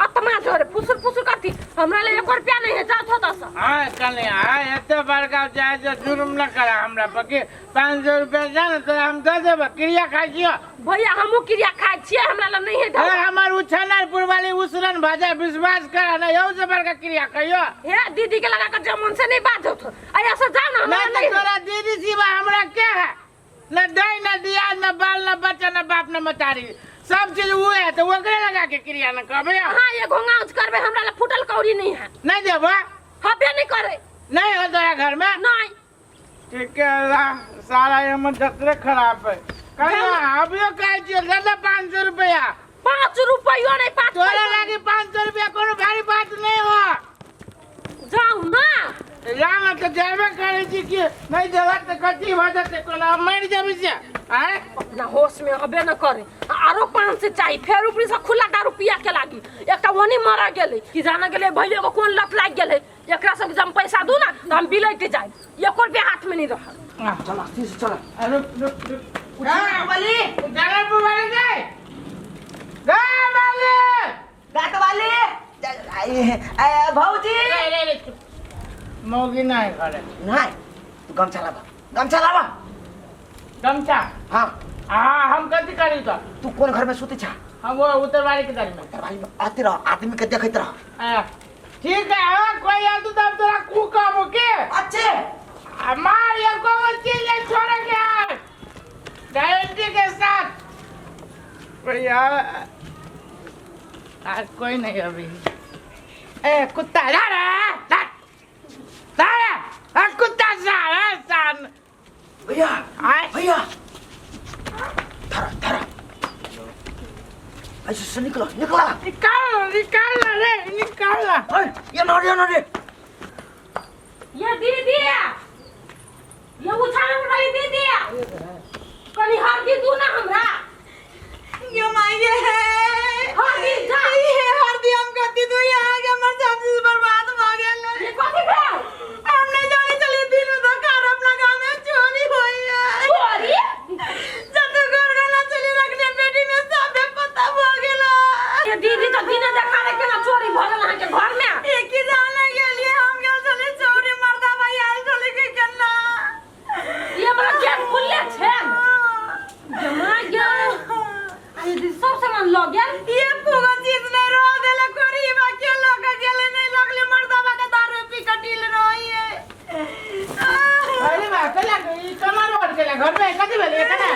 आत्मा जोरे फुसुर करती हमरा ले 1 रुपया नहीं है जात होता सा हां कनिया एते बड़का जाय जो जुर्म न करा हमरा पके 500 रुपया जान तो हम दे देब क्रिया खाइ छियो भैया हमहु क्रिया खाइ छियै हमरा ले नहीं है हमर उछनरपुर वाली उसरन भाजा विश्वास करा ना यौ से बड़का क्रिया कहियो हे दीदी के लगा कर जमन से नहीं बात होत अरे ऐसा जाओ ना हमरा नहीं तोरा दीदी सिवा हमरा क्या है न दई न दिया न बाल न बच्चा न बाप न मतारी सब चीज वो है तो ओकरे लगा के क्रिया न करबे हां ये घोंगास करबे हमरा ले फुटल कौड़ी नहीं है नहीं देबो हबे नहीं करे नहीं हो तोरा घर में नहीं ठीक है सारा ये मन जतरे खराब है कहिया अभियो कह छियै दादा 500 रुपया 5 रुपया नहीं 5 तोरा लागी 500 रुपया कोनो भारी बात नहीं हो जाओ ना जाना तो जाबे करे छी कि नहीं देला तो कथि हो जाते कोनो मर जाबे से हैं अपना होश में अबे न करे आरो 500 चाहिए फिर ऊपर से खुला 2 रुपया के लागी एकटा वनी मारा गेले कि जाना गेले भइले को कोन लत लाग गेले एकरा सब जम पैसा दू ना तो हम बिलैट जाए 1 रुपया हाथ में नहीं रह चला तीस चला रुक वाली जाना वाली जाए गा वाली गात वाली भौजी मौगी नहीं करे नहीं तू गमछा लावा गमछा हाँ हम कथी करी तो तू कौन घर में सुते छा हम वो उत्तरवाड़ी के दर में दरबारी में आते रह आदमी के देखत रह ठीक है कोई आ तू तब तोरा कू काबो के अच्छे मार ये को चीज छोड़ के गारंटी के साथ भैया आज कोई नहीं अभी। ए कुत्ता जा रहा कुत्ता सान भैया आए भैया धरा ऐसे से निकला निकाल रे निकाल ये ना रे ये दीदी ये उछाल वाली दीदी कनी हरदी दू ना हमरा ये मांगे है हरदी जा ये हरदी हम करती तो यहाँ के हमर शादी बर्बाद हो गेल ये कथी भेल हमने जाने चले दिन में तो कार अपना गांव में चोरी हुई है चोरी जब घर गला चली रखने बेटी में सबे पता हो गेला ये दीदी तो दिन देखा रे केना चोरी भ गेल अहाँ के घर में एक ही जाने के लिए हम गेल चले चोरी मर्दा भाई आइल चले के केना ये बड़ा गेट खुलले छै जमा गया अरे दीदी सब सामान ल गेल ये पूगा चीज नहीं रह देले करीबा के लोग गेले नहीं लगले मर्दा के दारू पी कटिल रही है अरे बा कला कमर ओढ़ के घर में कथी भेल कना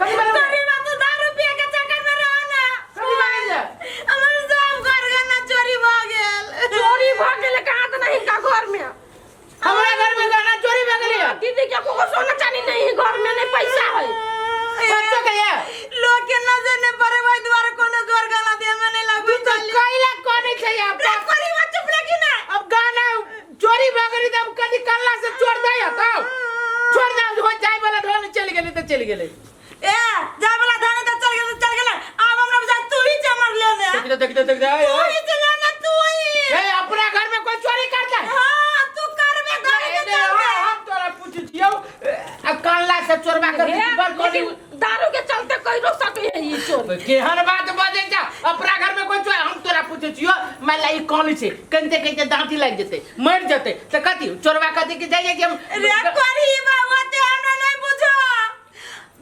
कथी भेल करीबा तो दारू पिए के चक्कर में रहना कथी भेल हमर सब घर गना चोरी भ गेल चोरी भ गेल कहां त नहीं का घर में हमारे घर में गाना चोरी हो गई है दीदी के को सोना चांदी नहीं है घर में नहीं पैसा है बच्चों के ये लोग के नजर ने परे भाई द्वारा कोनो घर गाना दे में नहीं लगू तो कइला कोनी छै अब करीबा चुप लगी ना अब गाना चोरी हो गई तब कदी कल्ला से छोड़ दे तो छोड़ दे हो जाए वाला ढोल चल गेले तो चल गेले ए जाय वाला धाने तो चल गेले अब हमरा बुझा तू ही चमर ले ले देख दे तू ही चला ना तू ही ए अपना घर में कोई चोरी करता है हां तू कर में घर के चल गए हम तोरा पूछ दियो अब कल्ला से चोरबा कर बर कोनी दारू के चलते कई रोक सके है ये चोर केहन बात बजे जा अपना घर में कोई चोर हम तोरा पूछे छियो मैं लाई कौन से कंते कहते दांती लग जते मर जते त कथी चोरबा कथी के जाइए कि हम रे करीबा होते हमरा नहीं बुझो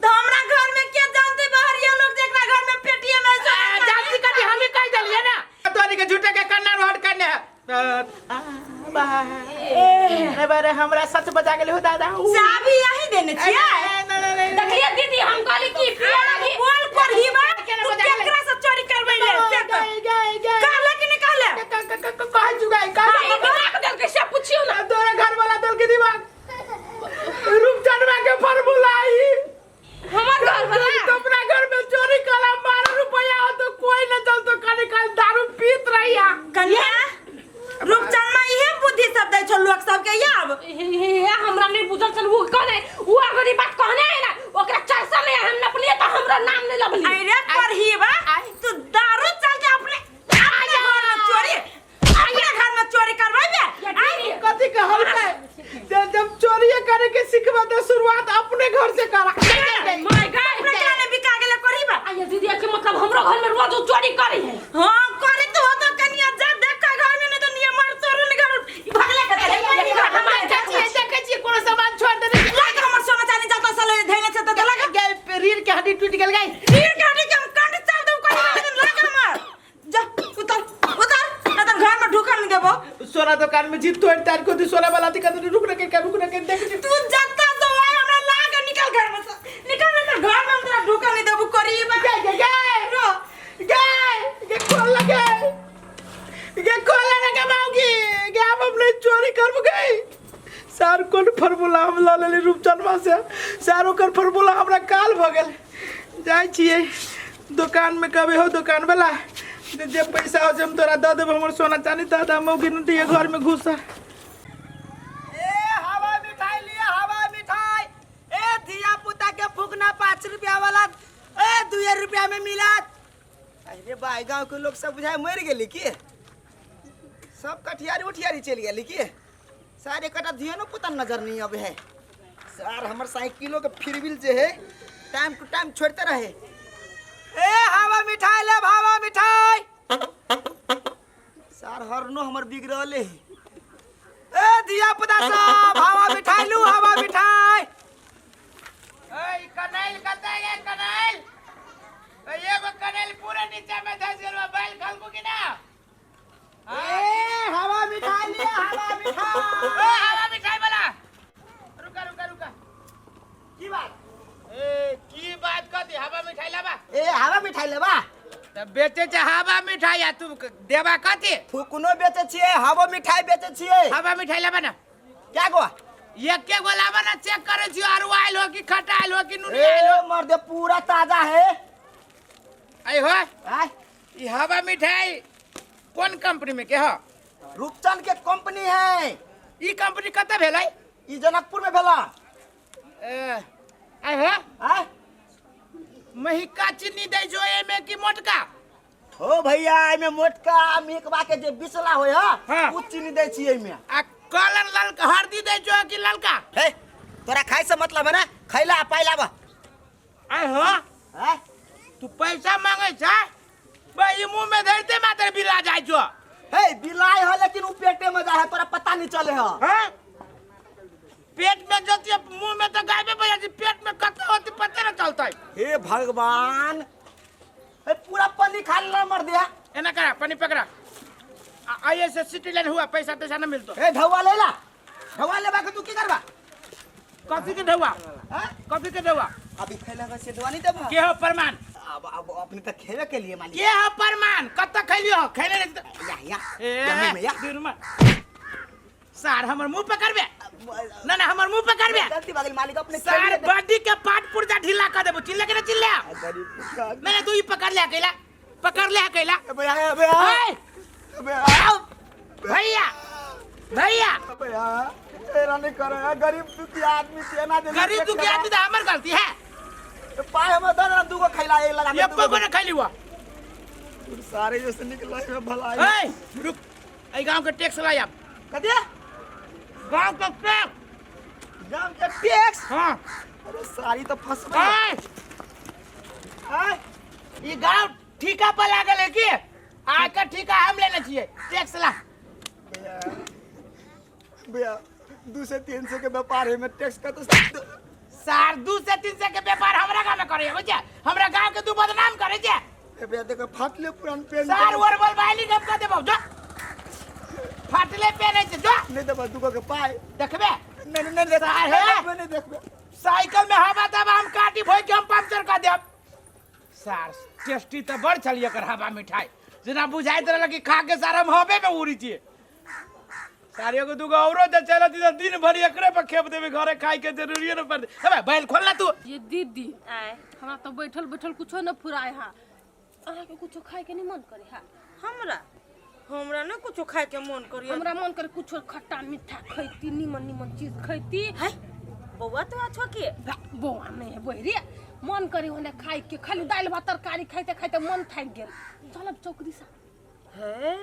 तो हमरा घर में के जानते बाहरिया लोग जेकरा घर में पेटिए में जानती कथी हम ही कह दलिए ना तोरी के झूठे के कन्ना रोड करने ए बारे हमरा सच बजा गेले हो दादा चाबी यही देने छिए देखिए दीदी हम कहली की पिया लगी बोल करीबा तू केकरा से चोरी करबै ले से कहले कि नहीं कहले कह जुगाई हां दिमाग दल के सब पूछियो ना तोरे घर वाला दल के दिमाग रूप चढ़वा के फार्मूला आई हमर घर वाला तो अपना घर में चोरी कला 12 रुपया हो तो कोई न चल तो खाली खाली दारू पीत रहिया कन्या रूपचंद में इहे बुद्धि सब दै छ लोग सब के याब हमरा नहीं बुझल चल वो कहने वो अगरी बात कहने है ना ओकरा चर्चा में हम नपलिए तो हमरा नाम नहीं लबली अरे परहीबा तू दारू चल के अपने घर में चोरी अपने घर में चोरी करबै बे कथी के हल्का जब चोरी करे के सिखबा तो शुरुआत अपने घर से करा माय गॉड अपने जाने बिका गेले करहीबा आये दीदी के मतलब हमरा घर में रोज चोरी करे है हां करे तो हो तो कन्या जा देख के घर में नहीं तो नियम मार तोरू निगर भगले के हमारे चाची देखे छी कोनो सामान छोड़ दे लाग हमर सोना चांदी जाता साले धैले छ त लगा गए रीढ़ के हड्डी टूट गेल गई रीढ़ के हड्डी के हम काट चाल दऊ कहीं लाग हमर जा उतर ना तो घर में ढुकल नहीं देबो सोना दुकान में जीत तोड़ तार को सोना वाला दिखा रुक के देख तू जत्ता तो आय हमरा लाग निकल घर में से निकल ना घर में हम तेरा ढुकल नहीं देबो करीबा गए खोल लगे माऊगी क्या हम अपने चोरी कर गई सार कोन फार्मूला हम ला लेली रूपचंदवा से सारो कर फार्मूला हमरा काल भ गेल जाय छिए दुकान में कभी हो दुकान वाला जे पैसा हो हम तोरा द देब हमर सोना चांदी दादा मौगी न दिए घर में घुसा ए हवा मिठाई लिया हवा मिठाई ए धिया पुता के फूकना 5 रुपया वाला ए 2 रुपया में मिलत अरे भाई गांव के लोग सब बुझाए मर गेली की सब कठियारी उठियारी चल गेली की सारे कटा धियानो पुता नजर नहीं अब है सर हमर साइकिलो के फिरविल जे है टाइम टू टाइम छोड़ते रहे ए हवा मिठाई ले हवा मिठाई सर हरनो हमर बिगड़ले ए धिया पुता सब हवा मिठाई लू हवा मिठाई ए कनैल कते गे कनैल एगो कनैल पूरे नीचे में धस गेल बैल खलबू कि ना ए हवा मिठाई लिया हवा मिठाई हवा मिठाई वाला रुका की बात ए की बात कर दी हवा मिठाई लाबा ए हवा मिठाई ले हवा मिठाई आ तू देवा कथी फुकनो बेचे छिए हवा मिठाई बेचे छिए हवा मिठाई लेबा ना क्या गो एक के गोला बना चेक करे छियो आरु आइल हो कि खटाइल हो कि नुनी ए आइल हो मर्दे पूरा ताजा है आई हो आय ई हवा मिठाई कौन कंपनी में के हो रूपचंद के कंपनी है ई कंपनी कते भेलै ई जनकपुर में भेला आई हो आय महिका चीनी दै जो एमे की मोटका हो भैया एमे मोटका मिकवा के जे बिसला होय हाँ। उ चीनी दै छिए एमे आ कलर ललका हल्दी दै जो कि ललका हे तोरा खाइ से मतलब है ना खैला आ पाइला बा आई हो हैं तू पैसा मांगे छ भाई मुंह में धरते मात्र बिला जाय जो हे बिलाई हो लेकिन उ पेटे में जा है तोरा पता नहीं चले है हैं पेट में जति मुंह में तो गायबे पड़ जाती पेट में कते होती पता न चलता हे भगवान हे पूरा पानी खा लेना मर दिया एना करा पानी पकड़ा आइए से सिटी लाइन हुआ पैसा तैसा न मिलतो हे ढवा लेला ढवा लेबा के तू की करबा कॉफी के ढवा हैं कॉफी के ढवा अभी खैला का से दवानी देबा के हो प्रमाण अब अपने तक खेवे के लिए मालिक के हो प्रमाण कत खैलियो खैले या ए या दिनमा सार हमर मुंह पकड़बे ना ना हमर मुंह पकड़बे गलती बागल मालिक अपने सार बॉडी के पार्ट पुर्जा ढीला कर देबो चिल्ले के ना चिल्ले गरीब मैंने तू ही पकड़ ले अकेला पकड़ ले अकेला भैया भैया भैया भैया तेरा नहीं करे गरीब दुखी आदमी से ना दे गरीब तू के आदमी तो हमर गलती है पाए हम दन दूगो खैला एक लगा ये को ने खाली हुआ सारे जैसे निकला है भलाई ए रुक ए गांव के टैक्स ला आप कदे गांव के टैक्स गांव के टैक्स हां अरे सारी तो फंस ए गई ये गांव ठेका पर लागल है की आकर ठेका हम लेना चाहिए टैक्स ला भैया 2 से 300 के व्यापार है में टैक्स का तो सार 2 से 300 के व्यापार हमरा गांव में करे हो जा हमरा गांव के तू बदनाम करे जा भैया देखो फाट ले पुरान पेन सार और बोल बाइली गप कर देबो जो फाटले पेन है जो नहीं दबा दूगो के पाए देखबे नहीं सार है नहीं देखबे साइकिल में हवा तब हम काटी भोई के हम पंक्चर कर देब सार टेस्टी तो बड़ छलिए कर हवा मिठाई जना बुझाइत रहल कि खा के सार हम हवे में उड़ी छी सारियो को दुगो औरो जे चलत इधर दिन भर एकरे पर खेप देबे घरे खाए के जरूरी न पड़ अबे बैल खोल ना तू ये दीदी हमरा तो बैठल बैठल कुछो न फुराए हा अहाँ के कुछो खाए के नहीं मन करे हा हमरा हमरा न कुछो खाए के मन करी हमरा मन करे कुछो खट्टा मीठा खैती निमन निमन चीज खैती है बौआ तो अच्छो के बौआ नहीं है बहरी मन करे होने खाए के खाली दाल भात तरकारी खाइते खाइते मन थाक गेल चलब चौकरी सा है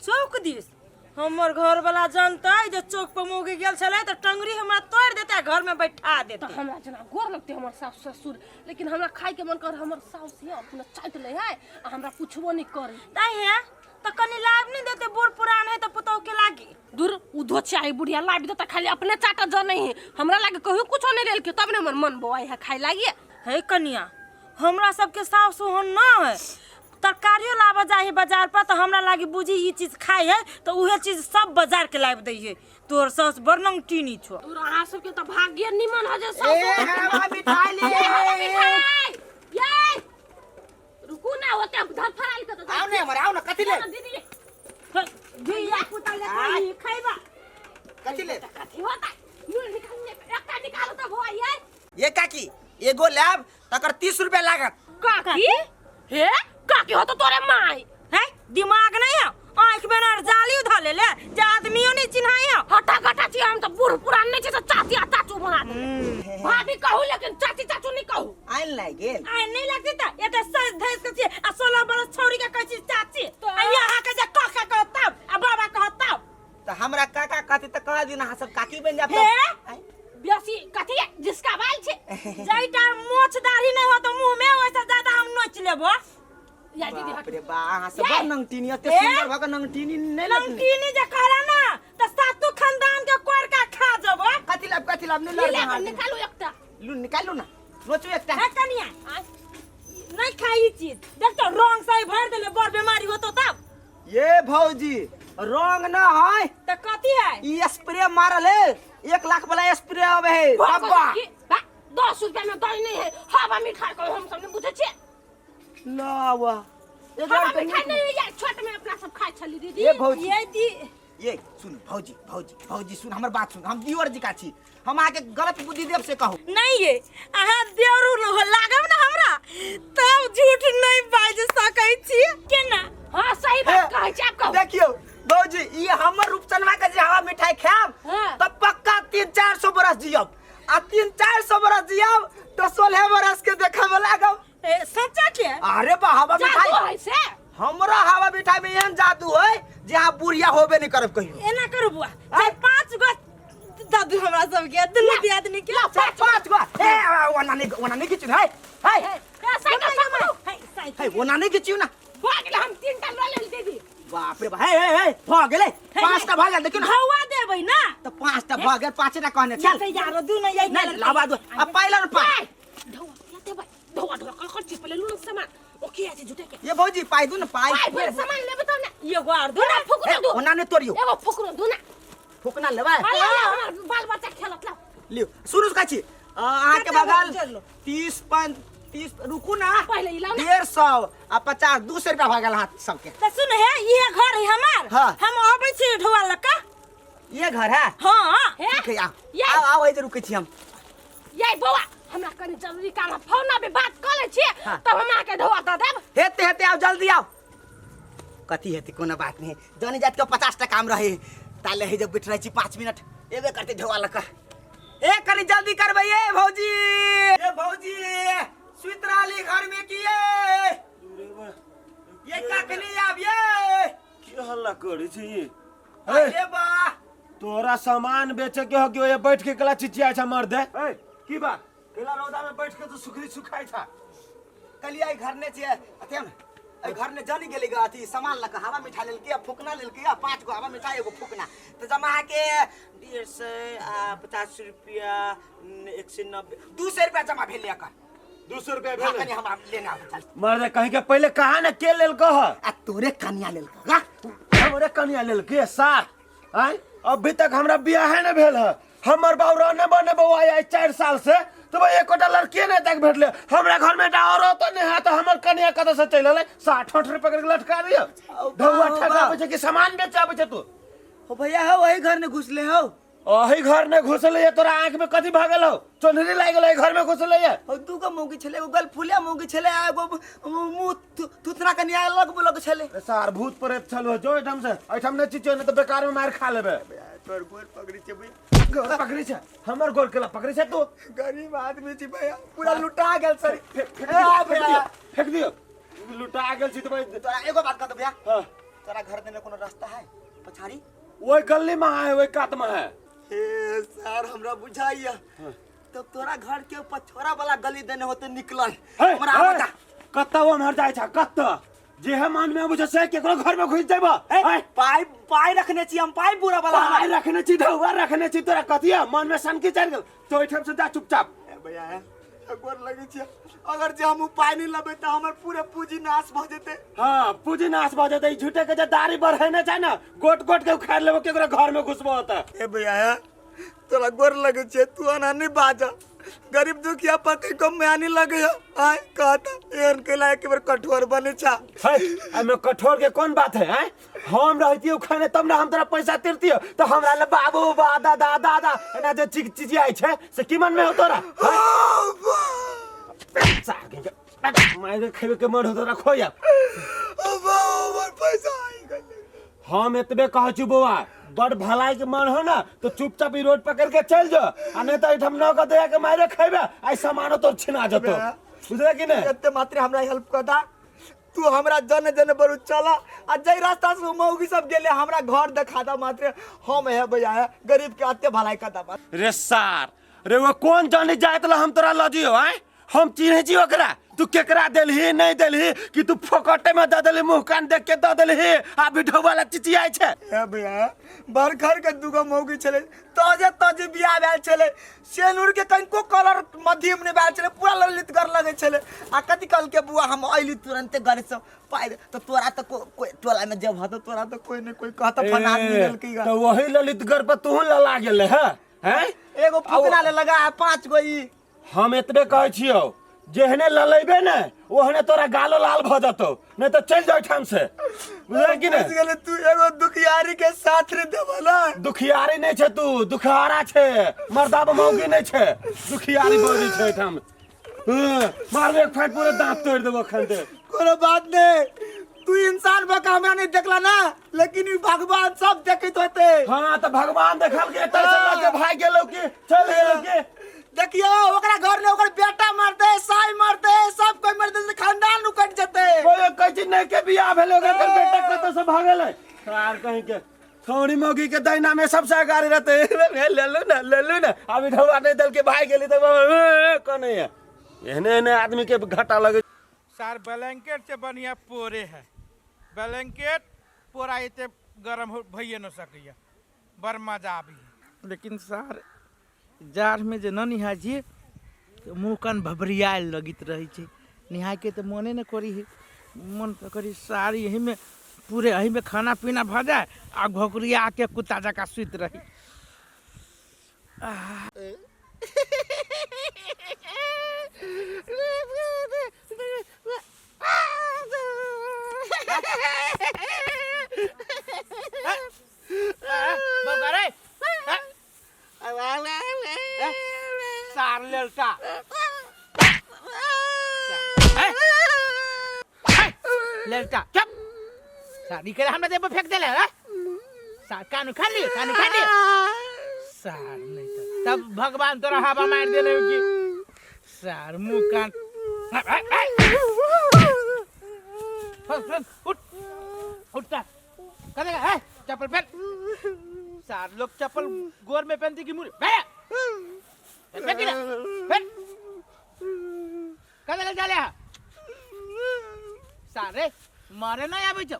चौक दिस हमर घर वाला जानता है जो चौक पर मोगे गेल छले तो टंगरी हमरा तोड़ देता घर में बैठा तो देता हमरा जना गोर लगते हमर सास ससुर लेकिन हमरा खाए के मन कर हमर सास है अपना चाट ले है हमरा पूछबो नहीं करे ताई है तो कनी लाभ नहीं देते बूढ़ पुरान है तो पतो के लागी दूर उधो चाय बुढ़िया लाभ देता खाली अपने चाटा जो नहीं है हमरा लागे कहियो कुछो नहीं लेल के तब ने हमर मन बोआई है खाए लागी है कनिया हमरा सबके सास सुहन ना है तरकारियों लावा जाए बाजार पर तो हमरा लागी बुझी ये चीज खाए है तो उहे चीज सब बाजार के लाभ दई है तोर सास बरनंग टीनी छो दूर अहाँ सबके तो भाग्य निमन हो जे ए हवा मिठाई ले ये रुकू ना होते धर फराल के तो आओ ने हमर आओ ना कथि ले दीदी भैया पुता ले कोई खाइबा कथि ले कथि होता यू निकालने एकटा निकालो तो भोआ ये काकी एगो लैब तकर 30 रुपया लागत काकी हे काकी हो तो तोरे माई है दिमाग नहीं है आंख में ना जाली उठा ले ले जे आदमियों नहीं चिन्हाई है हटा घटा छी हम तो बूढ़ पुरान नहीं छै चाची आ चाचू बना दे भाभी कहू लेकिन चाची चाचू नहीं कहू आइन लाग गेल आई नहीं लगती था ये तो सच धैस के छी आ 16 बरस छोड़ी के कहै छी चाची आ यहाँ के जे काका कहता आ बाबा कहता तो हमरा काका कहते तो कह दिन हां सब काकी बन जाब हे बेसी कथि है जिसका बाल छे जैटा मोछ दाढ़ी नहीं हो तो मुंह में वैसा ज्यादा हम नोच लेबो या दीदी बाप रे बा हां सब नंगटीनी अते सुंदर भक नंगटीनी नहीं लगनी नंगटीनी जे करा ना तो सातु खानदान के कोर का खा जबो कथि लाभ नहीं लड़ हां निकालू एकटा लू निकालू ना नोचू एकटा है कनिया नहीं खाई चीज देख तो रंग सही भर देले बड़ बीमारी होतो तब ये भौजी रंग ना है तो कथी है ई स्प्रे मारल है 1 लाख वाला स्प्रे आवे है डब्बा 10 रुपया में दही नहीं है हवा मिठाई को हम सब ने बुझे छे लावा हवा मिठाई नहीं या छोट में अपना सब खाए छली दीदी ए भौजी ये दी ये सुन भौजी भौजी भौजी सुन हमर बात सुन हम दियोर जी का छी हम आके गलत बुद्धि देव से कहू नहीं ये अहाँ देवरू लागब ना हमरा तब झूठ नहीं बाज सकै छी केना हां सही बात कहै छी आप कहू देखियो भौजी ये हमर रूपचनवा के जे हवा मिठाई खाब हाँ। त पक्का 300-400 बरस जियब आ 300-400 बरस जियब तो 16 बरस के देखावे लागब सच्चा के अरे बा हवा मिठाई जादू है से हमरा हवा मिठाई में एहन जादू है जे आप बुढ़िया होबे नहीं करब कहियो एना करू बुआ चाहे 5 गो दादू हमरा सब के दुनु दियादनी के पाँच गो ए वना नहीं किछु है साइकिल पकड़ू है वना नहीं किछु ना भाग हम 3टा ले ले दीदी बाप रे हे भ गेलै 5टा भ गेल देखिन हवा देबै ना तो 5टा भ गेल 5टा कहने चल चल यार दू न यही नहीं लावा दो अब पाइला न पाइ धोवा लेते भाई धोवा कल चिप ले लून सामान ओके आज जुटे के ये भौजी पाइ दू न पाइ फिर सामान लेबे तो ना ये गोर दू ना फुकरो दो वना नहीं तोड़ियो एगो फुकरो दो ना फुकना लेबै हमर बाल बच्चा खेलत ला लियो सुनु का छी अहाँ के बगल 30 रुकू ना पहले इलाओ ना 150 आ 50 200 रुपया भ गेल हाथ सबके त सुन हे ये घर है हमार हाँ। हम आबै छी ढोआ लका ये घर है हां ठीक है ये आओ इधर रुकै छी हम ये बौआ हमरा कनी जरूरी काम है फोन पे बात कर ले छी हाँ। तब हम आके धोवा द देब हेते आओ जल्दी आओ कथी हेते कोनो बात नहीं जनी जात के 50 टा काम रहे ताले हे जब बैठ रही छी 5 मिनट एबे करते ढोवा लका ए कनी जल्दी करबै ए भौजी सुतराली घर में किए ये काकनी आबिए की हल्ला करे छी ये अरे बा तोरा सामान बेचे के हो कि ये बैठ के कला चिचिया छ मर दे की बा केला रौदा में बैठ के तो सुखरी सुखाई था कलिया घर ने छे अथे न ए घर ने जानी गेली ग अथी सामान लका हवा मिठा लेल के फुकना लेल के 5 गो हवा मिठाई एगो फुकना तो जमा के 150 रुपया 190 200 रुपया जमा भेल का 200 रुपया हाँ, भेल कनी हम लेना चल मर दे कहीं के पहले कहा ना के लेल कह आ तोरे कन्या लेल का हमरे कनिया लेल के साथ आय अभी तक हमरा बियाह न भेल है हमर बाऊ रहने बने बउआ आय 4 साल से तो भाई एकोटा लड़की नहीं तक भेटले हमरा घर में डारो तो नहीं है तो हमर कन्या कत से चल ले 60-60 रुपया के लटका दियो ढौआ ठगावे छै कि सामान बेचावे छै तू हो भैया हो वही घर ने घुसले हो ओही घर में घुसल है तोरा आंख में कथी भागल हो चोनरी लाग गेल घर में घुसल है और तू का मौगी छले एगो गल फुलिया मौगी छले एगो मुंह तुतरा कन्या लग छले सार भूत प्रेत छलो जो एठम से एठम ने चिचो ने तो बेकार में मार खा लेबे तोर गोर पकड़ी छे भई गोर पकड़ी छे हमर गोर केला पकड़ी छे तू गरीब आदमी छी भैया पूरा लुटा गेल सरी फेंक दियो लुटा गेल छी तो भाई तोरा एगो बात कह दे भैया हां तोरा घर देने कोनो रास्ता है पछाड़ी ओए गली में है ओए कात में है हे सर हमरा बुझाइया तब तोरा घर के ऊपर छोरा वाला गली देने होते निकलल हमरा बता कत्ता वो मर जाय छ कत्ता जे है मन में बुझे से केकरो घर में घुस जाबा पाई रखने छी हम पाई पूरा वाला पाई रखने छी ढौआ रखने छी तोरा कथिया मन में सन की चढ़ गेल तो एठम से जा चुपचाप भैया गोर लगे छी अगर जे हम उपाय नहीं लबे त हमर पूरे पूंजी नाश भ जेते हां पूंजी नाश भ जेते झूठे के जे दाढ़ी बढ़े न चाहे ना गोट गोट के उखाड़ लेबो केकरो घर में घुसबो होता ए भैया तोरा गोर लगे छे तू आना नहीं बाजा गरीब दुखिया पर कहीं कम में आने लगे आय कहता एन के लायक बार कठोर बने छा एमे कठोर के कौन बात है हैं हम रहतियो खाने तब ना हम तोरा पैसा तिरतियो तो हमरा ले बाबू बा दादा दादा एना जे चीज आई छे से की मन में हो तोरा पैसा मारे खेबे के मन हो तोरा खोया पैसा हम एतबे कह छु बउआ बड़ भलाई के मन हो ना तो चुपचाप रोड पकड़ के चल जा आ नहीं तो एठम न के दे के मारे खेबे आई सामानो तो छिना जतो बुझले कि नहीं एते मात्र हमरा हेल्प कर दा तू हमरा जने जने बरु चला आ जई रास्ता से मौगी सब गेले हमरा घर दिखा दा मात्र हम है भैया गरीब के अत्ते भलाई कर दा रे सार रे वो कौन जाने जात ला हम तोरा लजियो हैं हम चिन्हे छी ओकरा तू केकरा देलही नहीं देलही कि तू फोकटे में द देलही मुंह कान देख के द देलही आ वीडियो वाला चिचियाई छे ए भैया बर घर के दुगो मौगी छले ताजे बियाह भेल छले सेनुर के कनको कलर मध्यम ने भेल छले पूरा ललित कर लगे छले आ कथि कल के बुआ हम आइली तुरंते घर से पाइ तो तोरा तो कोई टोला में जब हतो तोरा तो कोई ने कोई कहता फना मिलल की तो वही ललितगढ़ पर तू ला गेले हैं एगो फुकना ले लगा 5 गो ई हम एतबे कहै छियो जेहने ललेबे ने ओहने तोरा गालो लाल भ जतो नहीं तो चल जाओ ठाम से बुझल कि नहीं गेले तू एगो दुखियारी के साथ रे देबला दुखियारी नहीं छे तू दुखारा छे मर्दाब मौगी नहीं छे दुखियारी बोली छे ठाम मारबे एक फाइट पूरे दांत तोड़ देबो खंडे कोनो बात नहीं तू इंसान बका हमरा नहीं देखला ना लेकिन ई भगवान सब देखत होते हां तो भगवान देखल के तैसे लगे भाई गेलो के चल गेलो के देखियो ओकरा घर में ओकर बेटा मरते साई मरते सब कोई मरते से खानदान उकट जते कोई कह चीज नहीं के बियाह भेलो के बेटा कत से भागल है यार कहीं के थोड़ी मौगी के दैना में सबसे आगारी रहते ले लो ना अभी ढौला नहीं दल के भाई गेली तो कौन है एहने आदमी के घाटा लगे सर ब्लैंकेट से बढ़िया पोरे है ब्लैंकेट पोरा इतने गरम भइए न सकैया बड़ मजा आबी लेकिन सर जाड़ में जे न निहाय छियै तो मुँह कान भभरियाल लगित रही छै निहाय के तो मने न करी है मन तो करी सारी यही में पूरे यही में खाना पीना भ जाए आ घोकरिया के कुत्ता जका सुत रही सार लड़का लड़का चुप शादी करे हमरा देब फेंक देले है सार कान खा ली सार नहीं तो तब भगवान तोरा हवा मार देले कि सार मुंह कान उठ उठता करेगा है चप्पल पहन सार लोग चप्पल गोर में पहनते की मुड़ी पहन करेगा जाले सारे मारे ना आबे छौ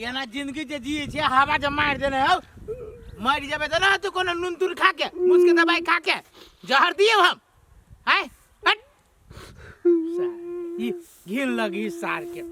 ये ना जिंदगी जे जिए छे हवा जब मार देने हो मर जाबे त ना तू कोनो नून तुर खा के मुसके दवाई खा के जहर दिए हम हैं हट घिन लगी सार के